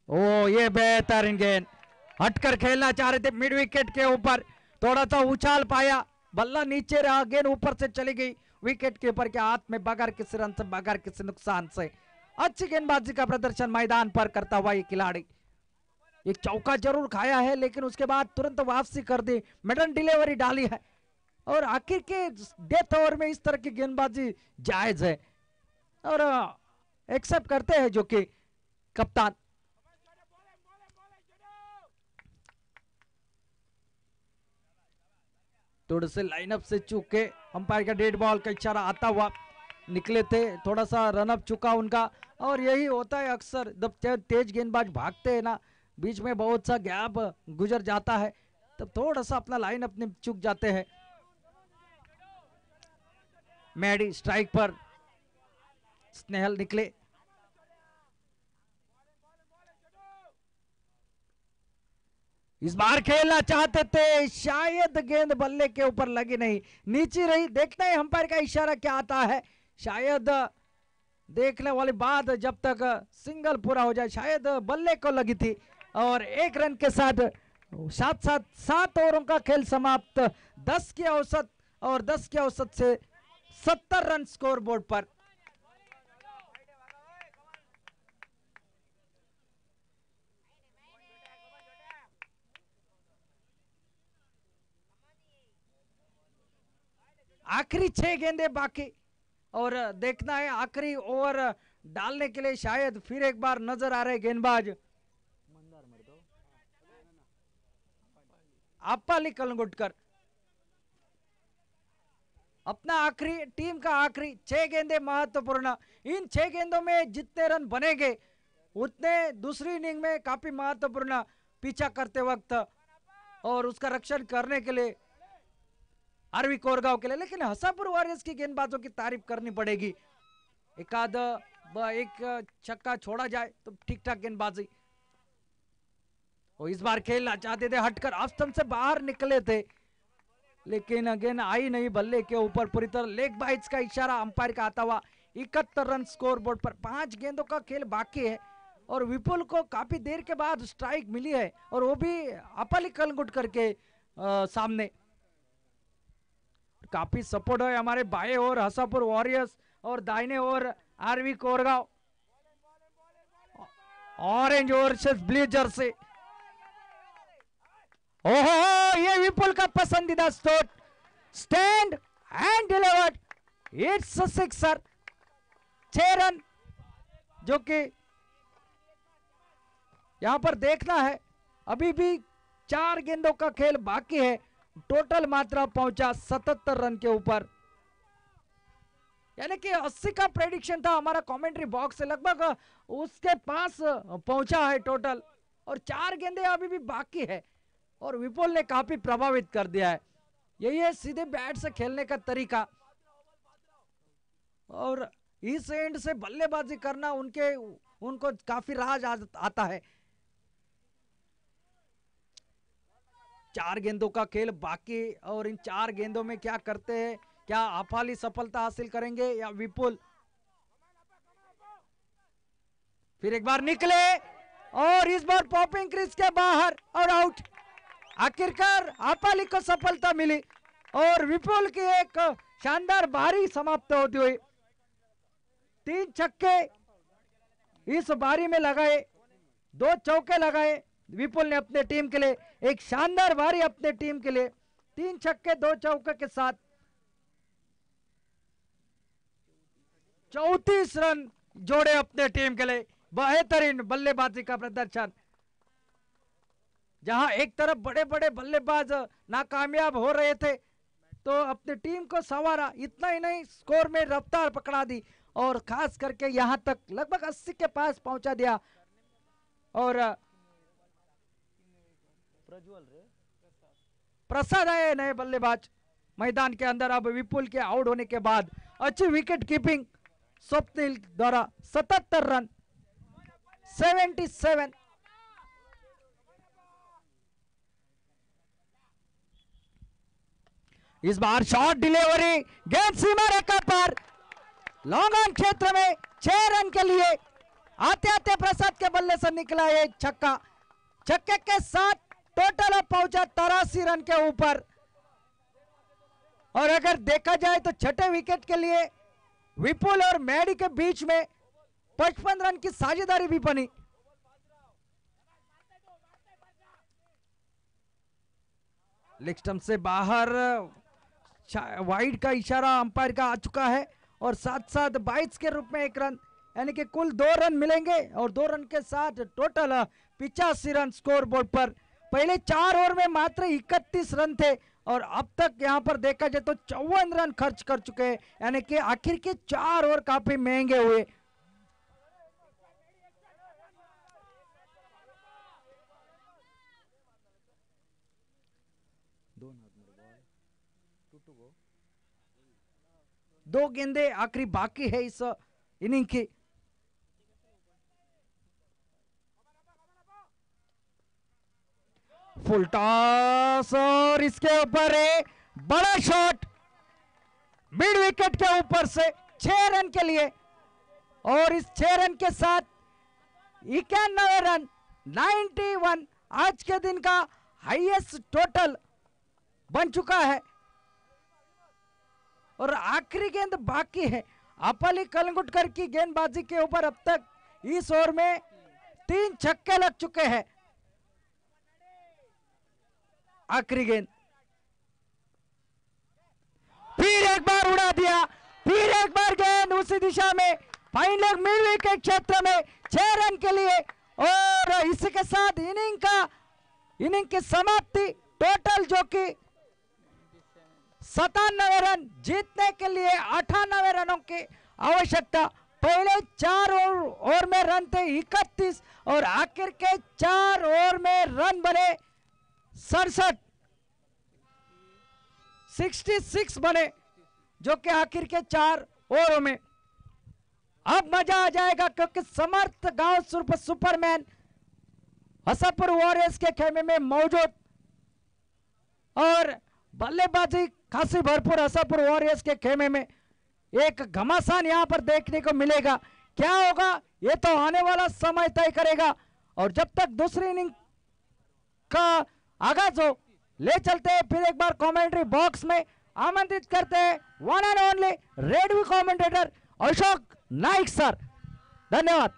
ओ ये बेहतरीन गेंद, हटकर खेलना चाह रहे थे मिड विकेट के ऊपर, थोड़ा सा उछाल पाया, बल्ला नीचे रहा, गेंद ऊपर से चली गई विकेट के ऊपर के हाथ में, बगैर किसी रन से, बगैर किसी नुकसान से। अच्छी गेंदबाजी का प्रदर्शन मैदान पर करता हुआ ये खिलाड़ी। एक चौका जरूर खाया है लेकिन उसके बाद तुरंत वापसी कर दी, मिडन डिलीवरी डाली है और आखिर के डेथ ओवर में इस तरह की गेंदबाजी जायज है और एक्सेप्ट करते हैं जो कि कप्तान। थोड़े से लाइनअप से चूक के अंपायर का डेड बॉल का इशारा आता हुआ निकले थे, थोड़ा सा रनअप चुका उनका। और यही होता है अक्सर जब तेज गेंदबाज भागते हैं ना, बीच में बहुत सा गैप गुजर जाता है तब थोड़ा सा अपना लाइन अपने चूक जाते हैं। मैडी स्ट्राइक पर, स्नेहल निकले, इस बार खेलना चाहते थे, शायद गेंद बल्ले के ऊपर लगी नहीं, नीचे रही। देखते हैं अंपायर का इशारा क्या आता है, शायद देखने वाली बात जब तक सिंगल पूरा हो जाए, शायद बल्ले को लगी थी। और एक रन के साथ साथ 7 ओवरों का खेल समाप्त, 10 की औसत और 10 की औसत से 70 रन स्कोर बोर्ड पर। आखिरी 6 गेंदे बाकी और देखना है आखिरी ओवर डालने के लिए शायद फिर एक बार नजर आ रहे गेंदबाज अप्पाली कलंगुटकर। अपना आखिरी, टीम का आखिरी 6 गेंदे महत्वपूर्ण, इन 6 गेंदों में जितने रन बनेंगे उतने दूसरी इनिंग में काफी महत्वपूर्ण पीछा करते वक्त और उसका रक्षण करने के लिए आरवी कोरगांव के लिए। लेकिन हसापुर वॉरियर्स की गेंदबाजों की तारीफ करनी पड़ेगी, एक छक्का छोड़ा जाए तो ठीक ठाक गेंदबाजी। और इस बार खेलना चाहते थे, हटकर ऑफ स्टंप से बाहर निकले थे लेकिन गेंद आई नहीं बल्ले के ऊपर, पूरी तरह लेग बाइट्स का इशारा अंपायर का आता हुआ। 71 रन स्कोर बोर्ड पर, 5 गेंदों का खेल बाकी है और विपुल को काफी देर के बाद स्ट्राइक मिली है और वो भी अप्पाली कलंगुटकर के सामने। काफी सपोर्ट है हमारे बाएं ओर हसापुर वॉरियर्स और दाहिने ओर RV Koregaon, orange versus blue jersey. ओहो, ये विपुल का पसंदीदा shot, stand and delivered, it's a sixer. 6 run जो कि यहां पर देखना है, अभी भी 4 गेंदों का खेल बाकी है, टोटल मात्रा पहुंचा 77 रन के ऊपर, यानी कि 80 का प्रेडिक्शन था हमारा कमेंट्री बॉक्स से, लगभग उसके पास पहुंचा है टोटल और 4 गेंदे अभी भी बाकी है और विपुल ने काफी प्रभावित कर दिया है। यही है सीधे बैट से खेलने का तरीका और इस एंड से बल्लेबाजी करना उनको काफी राज आता है। 4 गेंदों का खेल बाकी और इन 4 गेंदों में क्या करते हैं, क्या अप्पाली सफलता हासिल करेंगे या विपुल। फिर एक बार निकले और इस बार पॉपिंग क्रीज के बाहर और आउट। आखिरकार अप्पाली को सफलता मिली और विपुल की एक शानदार बारी समाप्त होती हुई। 3 छक्के इस बारी में लगाए, 2 चौके लगाए विपुल ने अपने टीम के लिए, एक शानदार बारी अपने टीम के लिए। 3 छक्के 2 चौके के साथ 34 रन जोड़े अपने टीम के लिए। बेहतरीन बल्लेबाजी का प्रदर्शन, जहां एक तरफ बड़े बड़े बल्लेबाज नाकामयाब हो रहे थे तो अपनी टीम को संवारा, इतना ही नहीं स्कोर में रफ्तार पकड़ा दी और खास करके यहां तक लगभग 80 के पास पहुंचा दिया। और प्रसाद आए नए बल्लेबाज मैदान के अंदर। अब विपुल के आउट होने के बाद अच्छी विकेट कीपिंग स्वप्निल द्वारा 77 रन 77। इस बार शॉट डिलीवरी, गेंद सीमा रेखा पर, लॉन्ग ऑन क्षेत्र में 6 रन के लिए आते आते प्रसाद के बल्ले से निकला एक छक्का। छक्के के साथ टोटल अब पहुंचा 83 रन के ऊपर। और अगर देखा जाए तो छठे विकेट के लिए विपुल और मैडी के बीच में 55 रन की साझेदारी भी बनी। लेग स्टंप से बाहर वाइड का इशारा अंपायर का आ चुका है और साथ साथ 22 के रूप में 1 रन, यानी कि कुल 2 रन मिलेंगे और 2 रन के साथ टोटल 85 रन स्कोर बोर्ड पर। पहले 4 ओवर में मात्र 31 रन थे और अब तक यहां पर देखा जाए तो 54 रन खर्च कर चुके हैं, यानी कि आखिर के 4 ओवर काफी महंगे हुए। दो गेंदे आखिरी बाकी है इस इनिंग की। फुल टॉस और इसके ऊपर है बड़ा शॉट मिड विकेट के ऊपर से 6 रन के लिए। और इस 6 रन के साथ 91 रन 91 आज के दिन का हाईएस्ट टोटल बन चुका है। और आखिरी गेंद बाकी है। अपली कलंगुटकर की गेंदबाजी के ऊपर अब तक इस ओवर में 3 छक्के लग चुके हैं। आखिरी गेंद फिर एक बार उड़ा दिया, फिर एक बार गेंद उसी दिशा में फाइन लेग मिड विकेट क्षेत्र में 6 रन के लिए। और इसी के साथ इनिंग की समाप्ति। टोटल जो कि 97 रन, जीतने के लिए 98 रनों की आवश्यकता। पहले 4 ओवर में रन थे 31 और आखिर के 4 ओवर में रन बने 66 बने, जो कि आखिर के 4 ओवरों में। अब मजा आ जाएगा क्योंकि समर्थ गांव सुपरमैन हसापुर वॉरियर्स के खेमे में मौजूद और बल्लेबाजी खासी भरपूर हसापुर वॉरियर्स के खेमे में। एक घमासान यहां पर देखने को मिलेगा। क्या होगा ये तो आने वाला समय तय करेगा। और जब तक दूसरी इनिंग का आगाज हो, ले चलते हैं फिर एक बार कमेंट्री बॉक्स में। आमंत्रित करते हैं one end only radio commentator Ashok Naik sir. धन्यवाद।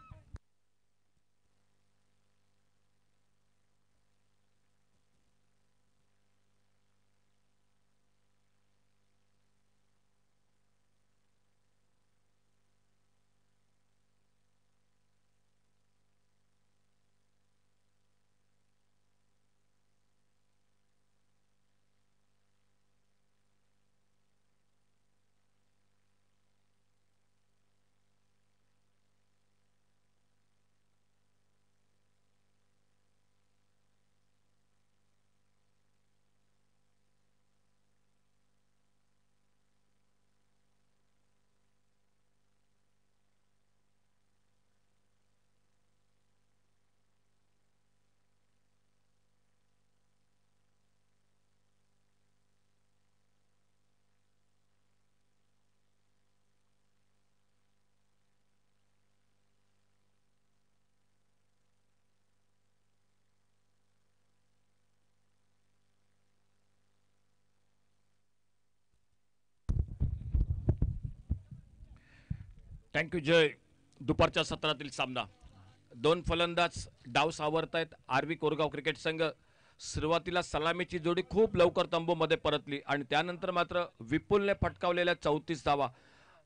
थँक्यू जय. दुपारच्या सत्रातील सामना 2 फलंदाज डाव सावरतायत. आरवी कोरगाव क्रिकेट संघ सुरुवातीला सलामीची जोडी खूप लवकर तंबूमध्ये परतली आणि त्यानंतर मात्र विपुलने फटकावलेल्या 34 धावा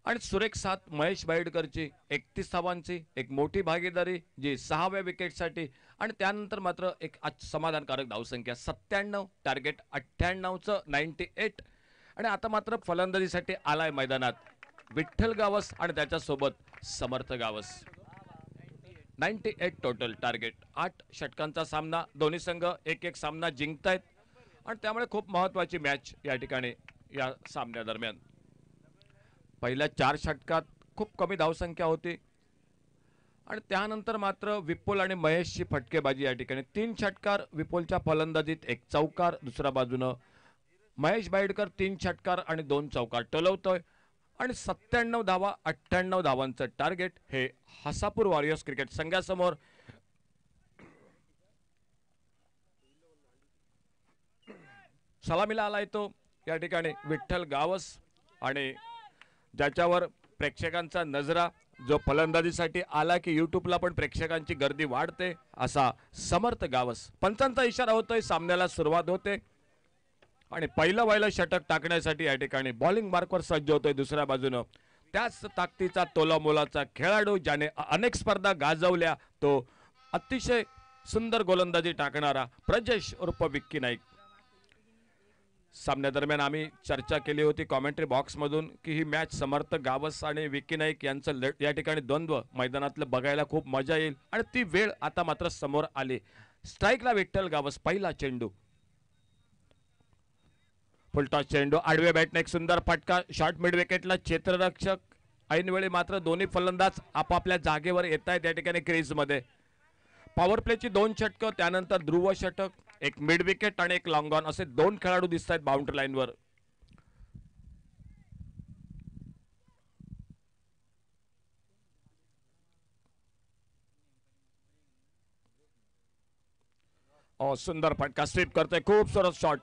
आणि सुरेख साथ महेश बाईडकरची 31 धावांची एक मोठी भागीदारी जी 6व्या विकेटसाठी आणि त्यानंतर मात्र एक समाधानकारक धावसंख्या 97 टार्गेट 98चं 98 आणि आता मात्र फलंदाजीसाठी आलाय मैदानात विठ्ठल गावस आणि त्याच्यासोबत समर्थ गावस. 98 total target. 8 षटकांचा सामना, दोन्ही संघ एक एक सामना जिंकतायत आणि त्यामुळे खूप महत्वाची मॅच या ठिकाणी या सामन्यादरम्यान. पहिल्या 4 षटकात खूप कमी धावसंख्या होती आणि त्यानंतर मात्र विपुल आणि महेशची फटकेबाजी या ठिकाणी. 3 षटकार विपुलच्या फलंदाजीत, 1 चौकार. दुसऱ्या बाजूनं महेश बाईडकर 3 षटकार आणि 2 चौकार टोलवतोय आणि 97 धावा, 98 धावांचं टार्गेट हे हसापूर वॉरियर्स क्रिकेट संघासमोर. सलामीला आलाय तो या ठिकाणी विठ्ठल गावस आणि ज्याच्यावर प्रेक्षकांचा नजरा, जो फलंदाजीसाठी आला की युट्यूबला पण प्रेक्षकांची गर्दी वाढते, असा समर्थ गावस. पंचांचा इशारा होतोय, सामन्याला सुरुवात होते आणि पहिलं षटक टाकण्यासाठी या ठिकाणी बॉलिंग मार्कवर सज्ज होतोय. दुसऱ्या बाजूनं त्याच ताकदीचा तोलामोलाचा खेळाडू, ज्याने अनेक स्पर्धा गाजवल्या, तो अतिशय सुंदर गोलंदाजी टाकणारा प्रजेश उर्फ विक्की नाईक. सामन्यादरम्यान आम्ही चर्चा केली होती कॉमेंट्री बॉक्समधून की ही मॅच समर्थ गावस आणि विक्की नाईक यांचं या ठिकाणी द्वंद्व मैदानातलं बघायला खूप मजा येईल आणि ती वेळ आता मात्र समोर आली. स्ट्राईकला विठ्ठल गावस. पहिला चेंडू, फुलटॉस चेंडू, आडव्या बॅटने एक सुंदर फटका. शॉर्ट मिड विकेटला क्षेत्ररक्षक. ऐनवेळी मात्र दोन्ही फलंदाज आपापल्या जागेवर येत आहेत या ठिकाणी क्रीजमध्ये. पॉवर प्लेची 2 षटकं, त्यानंतर ध्रुव षटक, एक मिड विकेट आणि एक लॉंग ऑन, असे 2 खेळाडू दिसत आहेत बाउंड्री लाईनवर. सुंदर फटका, स्वीप करतोय, खूप सरस शॉट.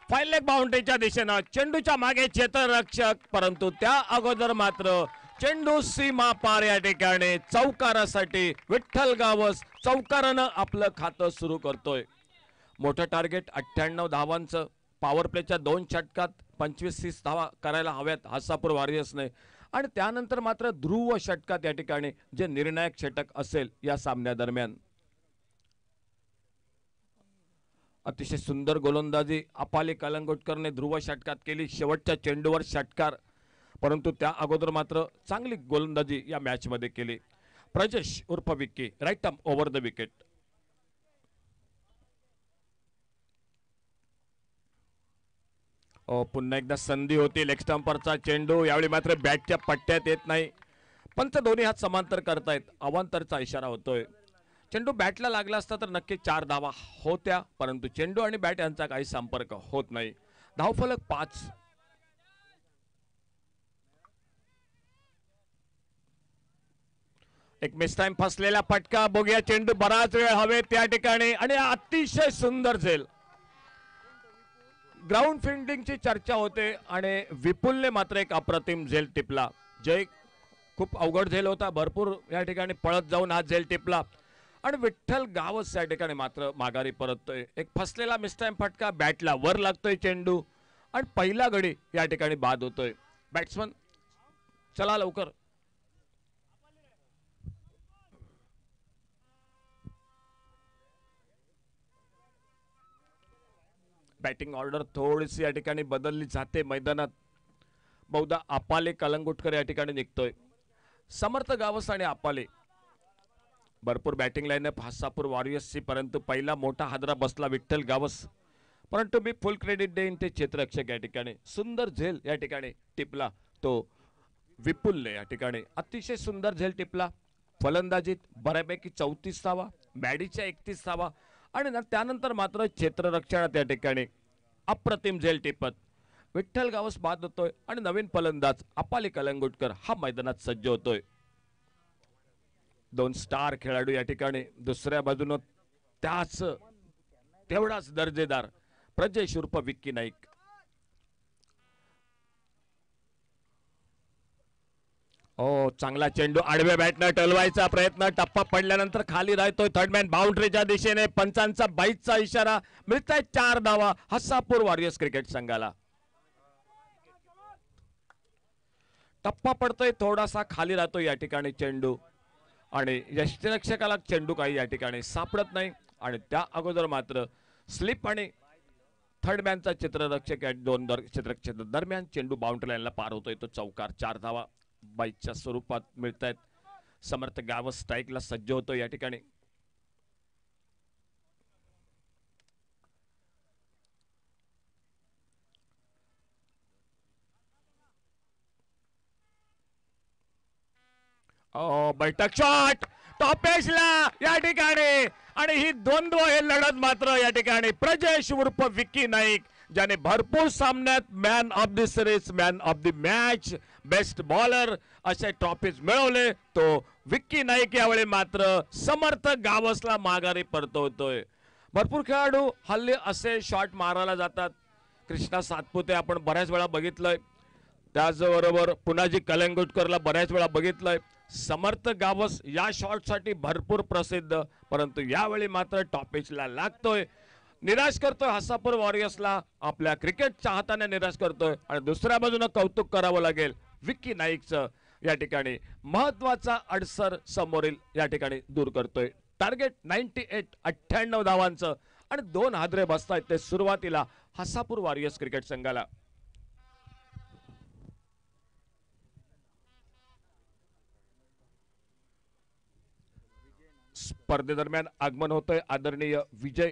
फाईन लेग बाउंड्रीच्या दिशेनं, चेंडूच्या मागे क्षेत्ररक्षक, परंतु त्या अगोदर मात्र चेंडू सीमा पार या ठिकाणी चौकारासाठी विठ्ठल गावस चौकारानं आपलं खातं सुरू करतोय. मोठं टार्गेट 98 धावांचं. पॉवर प्लेच्या 2 षटकात 25-30 धावा करायला हव्यात हसापूर वॉरियर्सने आणि त्यानंतर मात्र ध्रुव षटकात या ठिकाणी जे निर्णायक षटक असेल या सामन्यादरम्यान. अतिशय सुंदर गोलंदाजी अपाली कलंगुटकरने ध्रुव षटकात केली. शेवटच्या चेंडूवर षटकार, परंतु त्या अगोदर मात्र चांगली गोलंदाजी या मॅच मध्ये केली. प्रजेश उर्फ Vicky, right arm over the wicket. पुन्हा एकदा संधी होती. लेग स्टंपरचा चेंडू, यावेळी मात्र बॅटच्या पट्ट्यात येत नाही. पंच दोन्ही हात समांतर करतायत, अवांतरचा इशारा होतोय. चेंडू बॅटला लागला असता तर नक्की 4 धावा होत्या, परंतु चेंडू आणि बॅट यांचा काही संपर्क होत नाही. धावफलक 5. एक मिस टाइम फसलेला फटका, बघूया चेंडू बराच वेळ हवेत त्या ठिकाणी आणि अतिशय सुंदर झेल. ग्राउंड फिल्डिंगची चर्चा होते आणि विपुलने मात्र एक अप्रतिम झेल टिपला. जय खूप अवघड झेल होता, भरपूर या ठिकाणी पळत जाऊन हा झेल टिपला आणि विठ्ठल गावस या ठिकाणी मात्र माघारी परततोय. एक फसलेला मिस टाइम फटका, बॅटला वर लागतोय चेंडू आणि पहिला गडी या ठिकाणी बाद होतोय. बॅट्समन चला लवकर. बॅटिंग ऑर्डर थोडीशी या ठिकाणी बदलली जाते मैदानात. बहुधा अपाले कलंगुटकर या ठिकाणी निघतोय. समर्थ गावस आणि अपाले भरपूर बॅटिंग लाईनअप हसापूर वॉरियर्सची, परंतु पहिला मोठा हादरा बसला विठ्ठल गावस. परंतु मी फुल क्रेडिट देईन ते क्षेत्ररक्षक या ठिकाणी. सुंदर झेल या ठिकाणी टिपला तो विपुलने. या ठिकाणी अतिशय सुंदर झेल टिपला. फलंदाजीत बऱ्यापैकी 34 धावा, बॅडीच्या 31 धावा आणि त्यानंतर मात्र क्षेत्ररक्षणात या ठिकाणी अप्रतिम झेल टिपत विठ्ठल गावस बाद होतोय आणि नवीन फलंदाज अपाली कलंगुटकर हा मैदानात सज्ज होतोय. 2 स्टार खेळाडू या ठिकाणी. दुसऱ्या बाजूनं तेवढाच दर्जेदार प्रजेश उर्फ विक्की नाईक. चांगला चेंडू, आडव्या बॅटनं टलवायचा प्रयत्न, टप्पा पडल्यानंतर खाली राहतोय. थर्डमॅन बाउंड्रीच्या दिशेने. पंचांचा 22चा इशारा. मिळताय 4 धावा हसापूर वॉरियर्स क्रिकेट संघाला. टप्पा पडतोय, थोडासा खाली राहतोय या ठिकाणी चेंडू आणि यष्टिरक्षकाला चेंडू काही या ठिकाणी सापडत नाही आणि त्या अगोदर मात्र स्लिप आणि थर्डमॅनचा क्षेत्ररक्षक या 2 क्षेत्ररक्षक दरम्यान चेंडू बाउंड्री लाईनला पार होतोय. तो चौकार, 4 धावा. बाईच्या स्वरूपात मिळत आहेत. समर्थ गावस स्ट्राईकला सज्ज होतो या ठिकाणी. बैठक शॉट टॉपेशला या ठिकाणी आणि ही द्वंद्व हे लढत मात्र या ठिकाणी प्रजेश उर्फ विक्की नाईक ज्याने भरपूर सामन्यात man of the series, man of the match, best bowler असे ट्रॉफीज मिळवले. तो विक्की नाईक यावेळी मात्र समर्थ गावसला माघारी परतवतोय. भरपूर खेळाडू हल्ली असे शॉट मारायला जातात. कृष्णा सातपुते आपण बऱ्याच वेळा बघितलंय, त्याचबरोबर पुनाजी कलंगुटकरला बऱ्याच वेळा बघितलंय. समर्थ गावस या शॉटसाठी भरपूर प्रसिद्ध, परंतु यावेळी मात्र टॉपिचला लागतोय, निराश करतोय हसापूर वॉरियर्सला. आपल्या क्रिकेट चाहत्याने निराश करतोय आणि दुसऱ्या बाजूने कौतुक करावं लागेल विक्की नाईकचं. या ठिकाणी महत्वाचा अडसर समोरील या ठिकाणी दूर करतोय. टार्गेट 98 धावांचं आणि 2 हादरे बसतायत ते सुरुवातीला हसापूर वॉरियर्स क्रिकेट संघाला. स्पर्धेदरम्यान आगमन होतोय आदरणीय विजय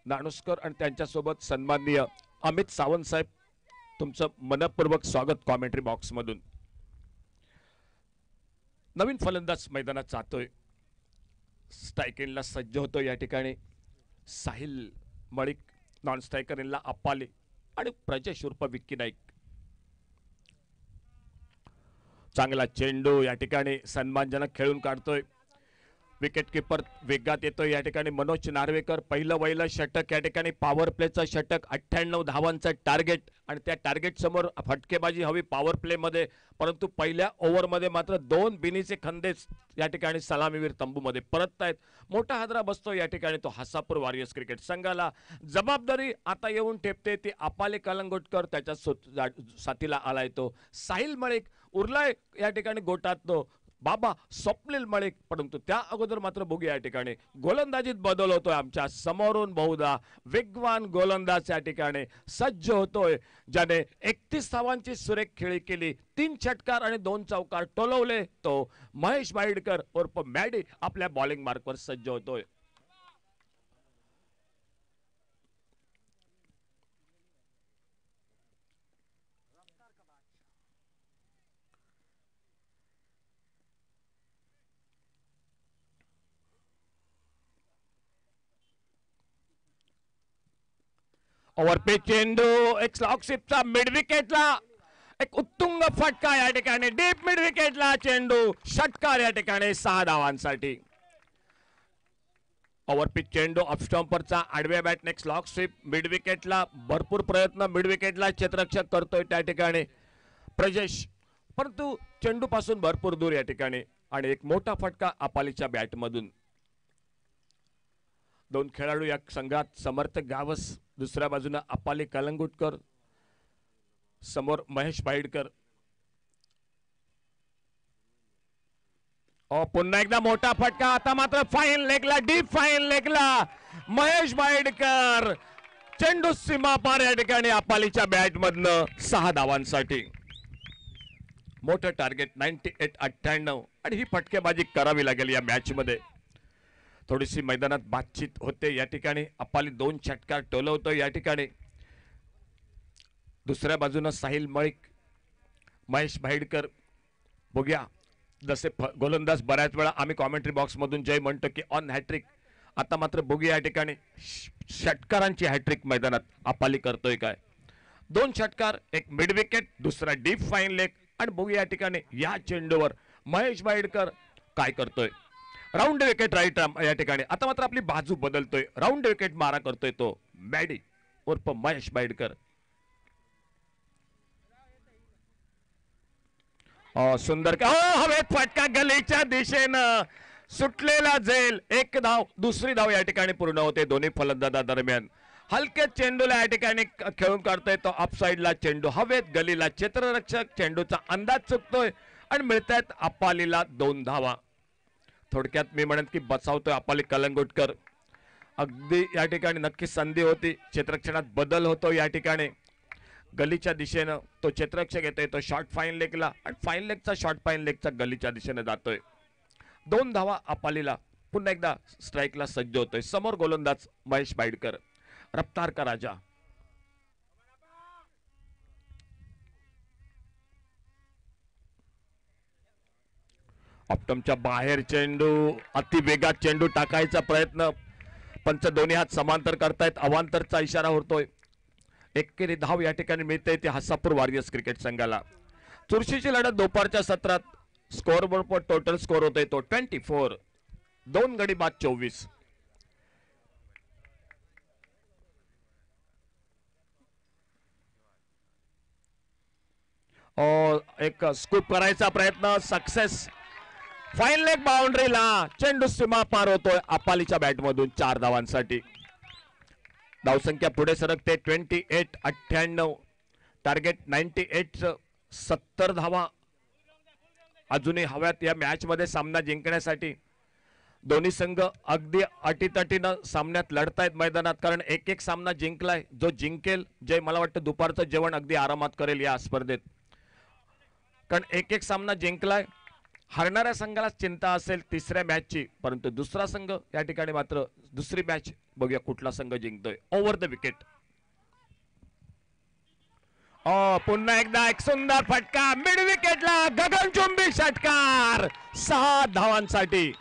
नाणुसकर आणि त्यांच्यासोबत सन्माननीय अमित सावंत साहेब. तुमचं मनपूर्वक स्वागत कॉमेंट्री बॉक्स मधून. नवीन फलंदाज मैदानात जातोय, स्ट्रायकिंगला सज्ज होतो या ठिकाणी साहिल मळिक, नॉन स्ट्रायकरला अप्पाले आणि प्रजेश उर्फ विक्की नाईक. चांगला चेंडू या ठिकाणी सन्मानजनक खेळून काढतोय. विकेट किपर वेगात येतोय या ठिकाणी मनोज नार्वेकर. पहिलं षटक या ठिकाणी पॉवर प्लेचं षटक, 98 धावांचं टार्गेट आणि त्या टार्गेट समोर फटकेबाजी हवी पॉवर प्ले मध्ये. परंतु पहिल्या ओव्हरमध्ये मात्र 2 बिनीचे खंदेच या ठिकाणी सलामीवीर तंबूमध्ये परततायत. मोठा हादरा बसतो या ठिकाणी तो हसापूर वॉरियर्स क्रिकेट संघाला. जबाबदारी आता येऊन ठेपते ती अपाले कलंगोटकर, त्याच्या साथीला आलाय तो साहिल मळिक. उरलाय या ठिकाणी गोटात तो बाबा स्वप्नील मळिक. परंतु त्या अगोदर मात्र बघूया या ठिकाणी गोलंदाजीत बदल होतोय. आमच्या समोरून बहुधा वेगवान गोलंदाज या ठिकाणी सज्ज होतोय, ज्याने 31 धावांची सुरेख खेळी केली, 3 षटकार आणि 2 चौकार टोलवले. तो महेश बाईडकर उर्फ मॅडी आपल्या बॉलिंग मार्कवर सज्ज होतोय. ओव्हरपिच चेंडू, एक स्लॉग स्लिपचा मिड विकेटला एक उत्तुंग फटका या ठिकाणी डीप मिड विकेटला चेंडू, षटकार या ठिकाणी 6 धावांसाठी. ओव्हरपिच चेंडू ऑफ स्टंपरचा आडव्या बॅटने स्लॉग स्वीप मिड विकेटला. भरपूर प्रयत्न मिड विकेटला क्षेत्ररक्षक करतोय त्या ठिकाणी प्रजेश, परंतु चेंडू पासून भरपूर दूर या ठिकाणी आणि एक मोठा फटका अपालीच्या बॅटमधून. 2 खेळाडू या संघात, समर्थ गावस दुसऱ्या बाजूने अपाली कलंगुटकर, समोर महेश बाईडकर. पुन्हा एकदा मोठा फटका, आता मात्र फाईन लेगला, डीप फाईन लेगला महेश बाईडकर. चेंडू सीमा पार या ठिकाणी अपालीच्या बॅटमधनं 6 धावांसाठी. मोठं टार्गेट 98 आणि ही फटकेबाजी करावी लागेल या मॅच मध्ये. थोडीशी मैदानात बातचीत होते या ठिकाणी. अपाली 2 षटकार टोलवतो या ठिकाणी. दुसऱ्या बाजूने साहिल मळिक, महेश भाईडकर. बघूया जसे गोलंदाज बऱ्याच वेळा आम्ही कॉमेंट्री बॉक्स मधून जय म्हणतो की ऑन हॅट्रिक, आता मात्र बघूया या ठिकाणी षटकारांची हॅट्रिक मैदानात अपाली करतोय काय. 2 षटकार, एक मिड विकेट, दुसरा डीप फाईन लेग आणि बघूया या ठिकाणी या चेंडूवर महेश बाईडकर काय करतोय. राऊंड विकेट राईट या ठिकाणी. आता मात्र आपली बाजू बदलतोय, राऊंड विकेट मारा करतोय तो मॅडी उर्फ महेश बाईडकर. सुंदर हवेत फटका गलीच्या दिशेनं सुटलेला झेल. 1 धाव, दुसरी धाव या ठिकाणी पूर्ण होते दोन्ही फलंदाजा दरम्यान. हलके चेंडूला या ठिकाणी खेळून काढतोय तो ऑफ साइडला चेंडू हवेत गलीला. क्षेत्ररक्षक चेंडूचा अंदाज चुकतोय आणि मिळतायत अपालीला 2 धावा. थोडक्यात मी म्हणत की बचावतोय अपाली कलंगुटकर. अगदी या ठिकाणी नक्की संधी होती, क्षेत्ररक्षणात बदल होतो या ठिकाणी. गलीच्या दिशेनं तो क्षेत्ररक्षक येतोय, तो शॉर्ट फाईन लेगला आणि फाईन लेगचा शॉर्ट फाईन लेगचा गलीच्या दिशेने जातोय. 2 धावा अपालीला. पुन्हा एकदा स्ट्राईकला सज्ज होतोय. समोर गोलंदाज महेश बाईडकर, रफ्तार का राजा. ऑप्टमच्या बाहेर चेंडू, अति वेगात चेंडू टाकायचा प्रयत्न. पंच दोन्ही हात समांतर करतायत. अवांतरचा इशारा होतोय. एकेरी धाव या ठिकाणी मिळते ते हसापूर वॉरियर्स क्रिकेट संघाला. चुरशीची लढत दुपारच्या सत्रात. स्कोर बोर्ड टोटल स्कोर होतोय तो 24. 2 गडी बाद 24. एक स्कूप करायचा प्रयत्न सक्सेस. फाईन लेग बाउंड्रीला चेंडू सीमा पार होतोय अपालीच्या बॅटमधून 4 धावांसाठी. धावसंख्या पुढे सरकते 28-98. टार्गेट 98. 70 धावा अजूनही हव्यात या मॅच मध्ये सामना जिंकण्यासाठी. दोन्ही संघ अगदी अटीतटीनं सामन्यात लढतायत मैदानात, कारण एक सामना जिंकलाय. जो जिंकेल, जे मला वाटतं दुपारचं जेवण अगदी आरामात करेल या स्पर्धेत, कारण एक सामना जिंकलाय. हरणाऱ्या संघाला चिंता असेल तिसऱ्या मॅचची, परंतु दुसरा संघ या ठिकाणी मात्र दुसरी मॅच बघूया कुठला संघ जिंकतोय. Over the wicket. पुन्हा एकदा एक सुंदर फटका मिड विकेटला. गगनचुंबी षटकार 6 धावांसाठी.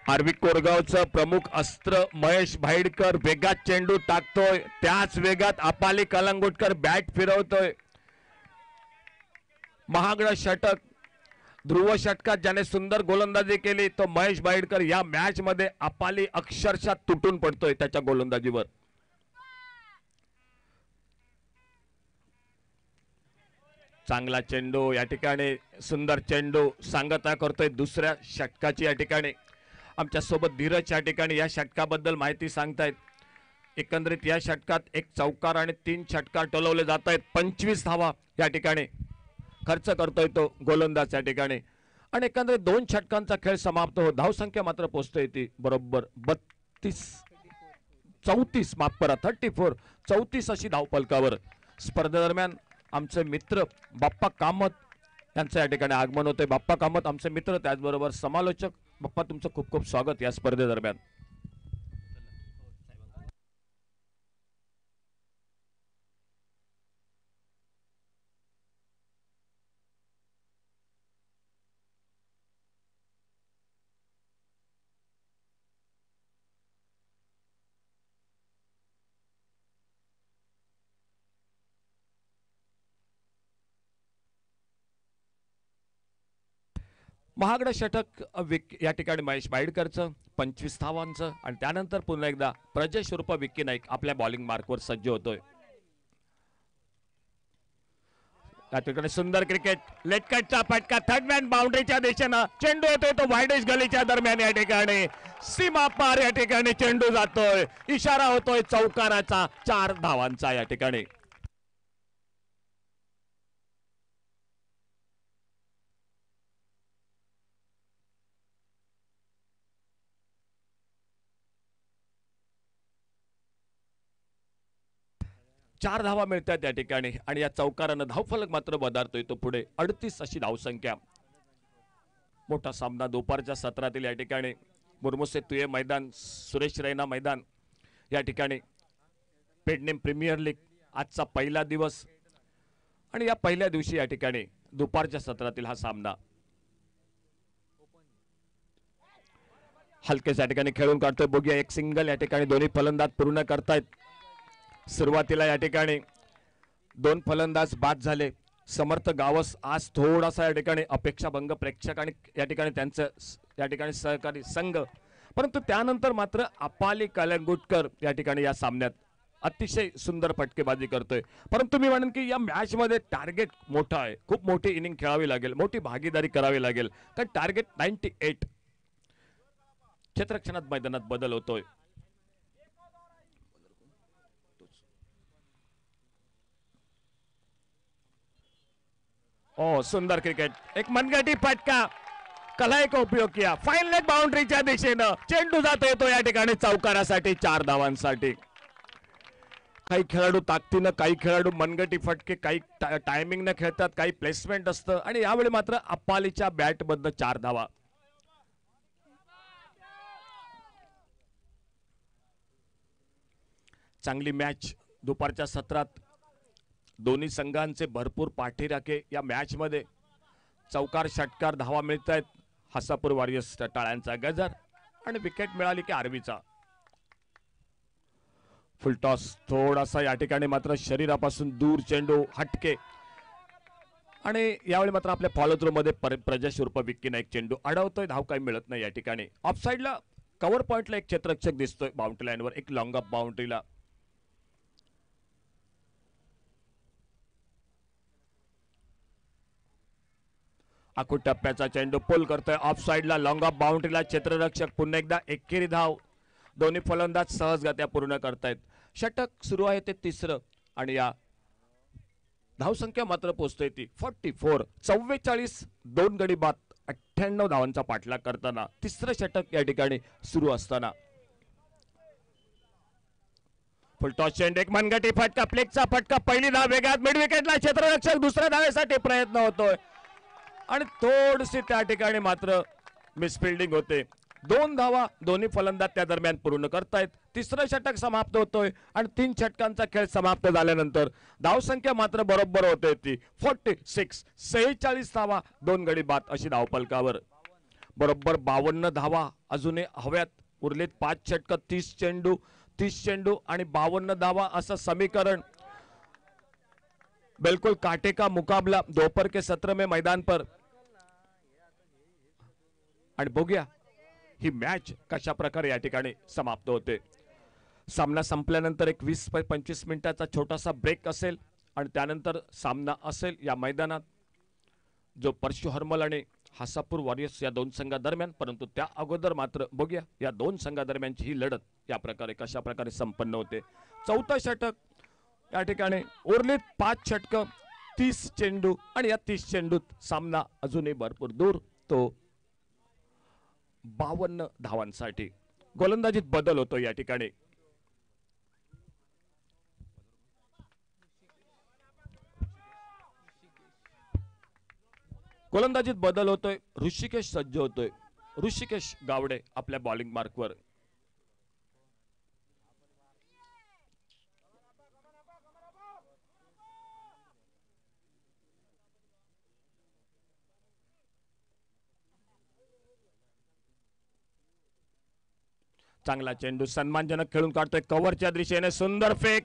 आर्वी कोरगावचं प्रमुख अस्त्र महेश भाईडकर वेगात चेंडू टाकतोय. त्याच वेगात अपाली कलंगुटकर बॅट फिरवतोय. महागडं षटक, ध्रुव षटकात ज्याने सुंदर गोलंदाजी केली तो महेश भाईडकर या मॅच मध्ये अपाली अक्षरशः तुटून पडतोय त्याच्या गोलंदाजीवर. चांगला चेंडू या ठिकाणी, सुंदर चेंडू सांगता करतोय दुसऱ्या षटकाची. या ठिकाणी आमच्या सोबत धीरज या ठिकाणी या षटकाबद्दल माहिती सांगतायत. एकंदरीत या षटकात 1 चौकार आणि 3 षटकार टोलवले जात आहेत. 25 धावा या ठिकाणी खर्च करतोय तो गोलंदाज या ठिकाणी. आणि एकंदरीत 2 षटकांचा खेळ समाप्त हो. धावसंख्या मात्र पोहोचतोय ती बरोबर 34 माफ करा 34 अशी धावफलकावर. स्पर्धेदरम्यान आमचे मित्र बाप्पा कामत यांचं या ठिकाणी आगमन होते. बाप्पा कामत आमचे मित्र, त्याचबरोबर समालोचक. बाप्पा तुमचं खूप खूप स्वागत या स्पर्धेदरम्यान. महागडं षटक या ठिकाणी महेश बाईडकरचं 25 धावांचं. आणि त्यानंतर पुन्हा एकदा प्रजेश उर्फ विक्की नाईक आपल्या बॉलिंग मार्कवर सज्ज होतोय. या ठिकाणी सुंदर क्रिकेट. लेटकटचा फटका थर्ड मॅन बाउंड्रीच्या दिशेनं चेंडू येतोय तो वायडिश गलीच्या दरम्यान. या ठिकाणी सीमा पार या ठिकाणी चेंडू जातोय. इशारा होतोय चौकाराचा 4 धावांचा या ठिकाणी. चार धावा मिळतात त्या ठिकाणी आणि या चौकारानं धावफलक मात्र बदारतोय तो पुढे. 38 अशी धावसंख्या. मोठा सामना दुपारच्या सत्रातील या ठिकाणी मुर्मुसे तुये मैदान, सुरेश रैना मैदान या ठिकाणी. पेडनेम प्रीमियर लीग आजचा पहिला दिवस आणि या पहिल्या दिवशी या ठिकाणी दुपारच्या सत्रातील हा सामना हलकेच या ठिकाणी खेळून काढतोय. बघूया एक सिंगल या ठिकाणी दोन्ही फलंदाज पूर्ण करतायत. सुरुवातीला या ठिकाणी 2 फलंदाज बाद झाले. समर्थ गावस आज थोडासा या ठिकाणी अपेक्षाभंग प्रेक्षक आणि या ठिकाणी त्यांचं या ठिकाणी सहकारी संघ, परंतु त्यानंतर मात्र अपाली कलंगुटकर या ठिकाणी या सामन्यात अतिशय सुंदर फटकेबाजी करतोय. परंतु मी म्हणेन की या मॅच मध्ये टार्गेट मोठा आहे. खूप मोठी इनिंग खेळावी लागेल, मोठी भागीदारी करावी लागेल, कारण टार्गेट 98. क्षेत्ररक्षणात मैदानात बदल होतोय. सुंदर क्रिकेट. एक मनगटी फटका कलाई का उपयोग किया. फाईन लेग बाउंड्रीच्या दिशेनं चेंडू जातो येतो या ठिकाणी चौकारासाठी 4 धावांसाठी. काही खेळाडू ताकदीनं, काही खेळाडू मनगटी फटके, काही टायमिंगनं खेळतात, काही प्लेसमेंट असतं आणि यावेळी मात्र अप्पालीच्या बॅट बद्दल 4 धावा. चांगली मॅच दुपारच्या सत्रात दोन्ही संघांचे भरपूर पाठीराखे या मॅच मध्ये. चौकार षटकार धावा मिळत आहेत. हासापूर वॉरियर्स टाळ्यांचा गजर आणि विकेट मिळाली की आर्वीचा. फुलटॉस थोडासा या ठिकाणी मात्र शरीरापासून दूर चेंडू हटके आणि यावेळी मात्र आपल्या फॉलो थ्रो मध्ये प्रजश उर्फ विक्की नाईक चेंडू अडवतोय. धाव काही मिळत नाही या ठिकाणी. ऑफ साइडला कव्हर पॉइंटला एक क्षेत्ररक्षक दिसतोय. बाउंड्री लाईनवर एक लॉंग अप बाउंड्रीला. आखूड टप्प्याचा चेंडू पुल करतोय ऑफ साइडला लॉंग ऑफ बाउंड्रीला. क्षेत्ररक्षक पुन्हा एकदा एकेरी धाव. दोन्ही फलंदाज सहजगत्या पूर्ण करतायत. षटक सुरू आहे ते तिसरं आणि या धावसंख्या मात्र पोहोचते ती 44. 44 2 गडी बाद 98 धावांचा पाठलाग करताना तिसरं षटक या ठिकाणी सुरू असताना फुलटॉस चेंडू एक मनगटी फटका प्लेगचा फटका. पहिली धाव वेगात मिड विकेटला. क्षेत्ररक्षक दुसऱ्या धावेसाठी प्रयत्न होतोय आणि थोडीशी त्या ठिकाणी मात्र मिसफिल्डिंग होते. 2 धावा दोन्ही फलंदाज त्या दरम्यान पूर्ण करतायत. तिसरं षटक समाप्त होतोय आणि 3 षटकांचा खेळ समाप्त झाल्यानंतर धावसंख्या मात्र बरोबर होते ती 46. 46 धावा 2 गडी बाद अशी धावफलकावर. बरोबर 52 धावा अजूनही हव्यात. उरलेत 5 षटक 30 चेंडू 30 चेंडू आणि 52 धावा असं समीकरण. बिल्कुल कांटे का मुकाबला दोपहर के सत्र में मैदान पर. आणि बघूया ही मॅच कशा प्रकारे या ठिकाणी समाप्त होते. सामना संपल्यानंतर एक 20-25 मिनिटाचा छोटासा ब्रेक असेल आणि त्यानंतर सामना असेल या मैदानात जो परशु हरमल आणि हासापूर वॉरियर्स या 2 संघादरम्यान. परंतु त्या अगोदर मात्र बघूया या 2 संघादरम्यानची ही लढत या प्रकारे कशा प्रकारे संपन्न होते. चौथं षटक या ठिकाणी उरलीत 5 षटक 30 चेंडू आणि या 30 चेंडूत सामना अजूनही भरपूर दूर. तो 52 धावांसाठी. गोलंदाजीत बदल होतो या ठिकाणी. गोलंदाजीत बदल होतोय. ऋषिकेश सज्ज होतोय. ऋषिकेश गावडे आपल्या बॉलिंग मार्कवर. चांगला चेंडू सन्मानजनक खेळून काढतोय. कव्हरच्या दिशेने सुंदर फेक.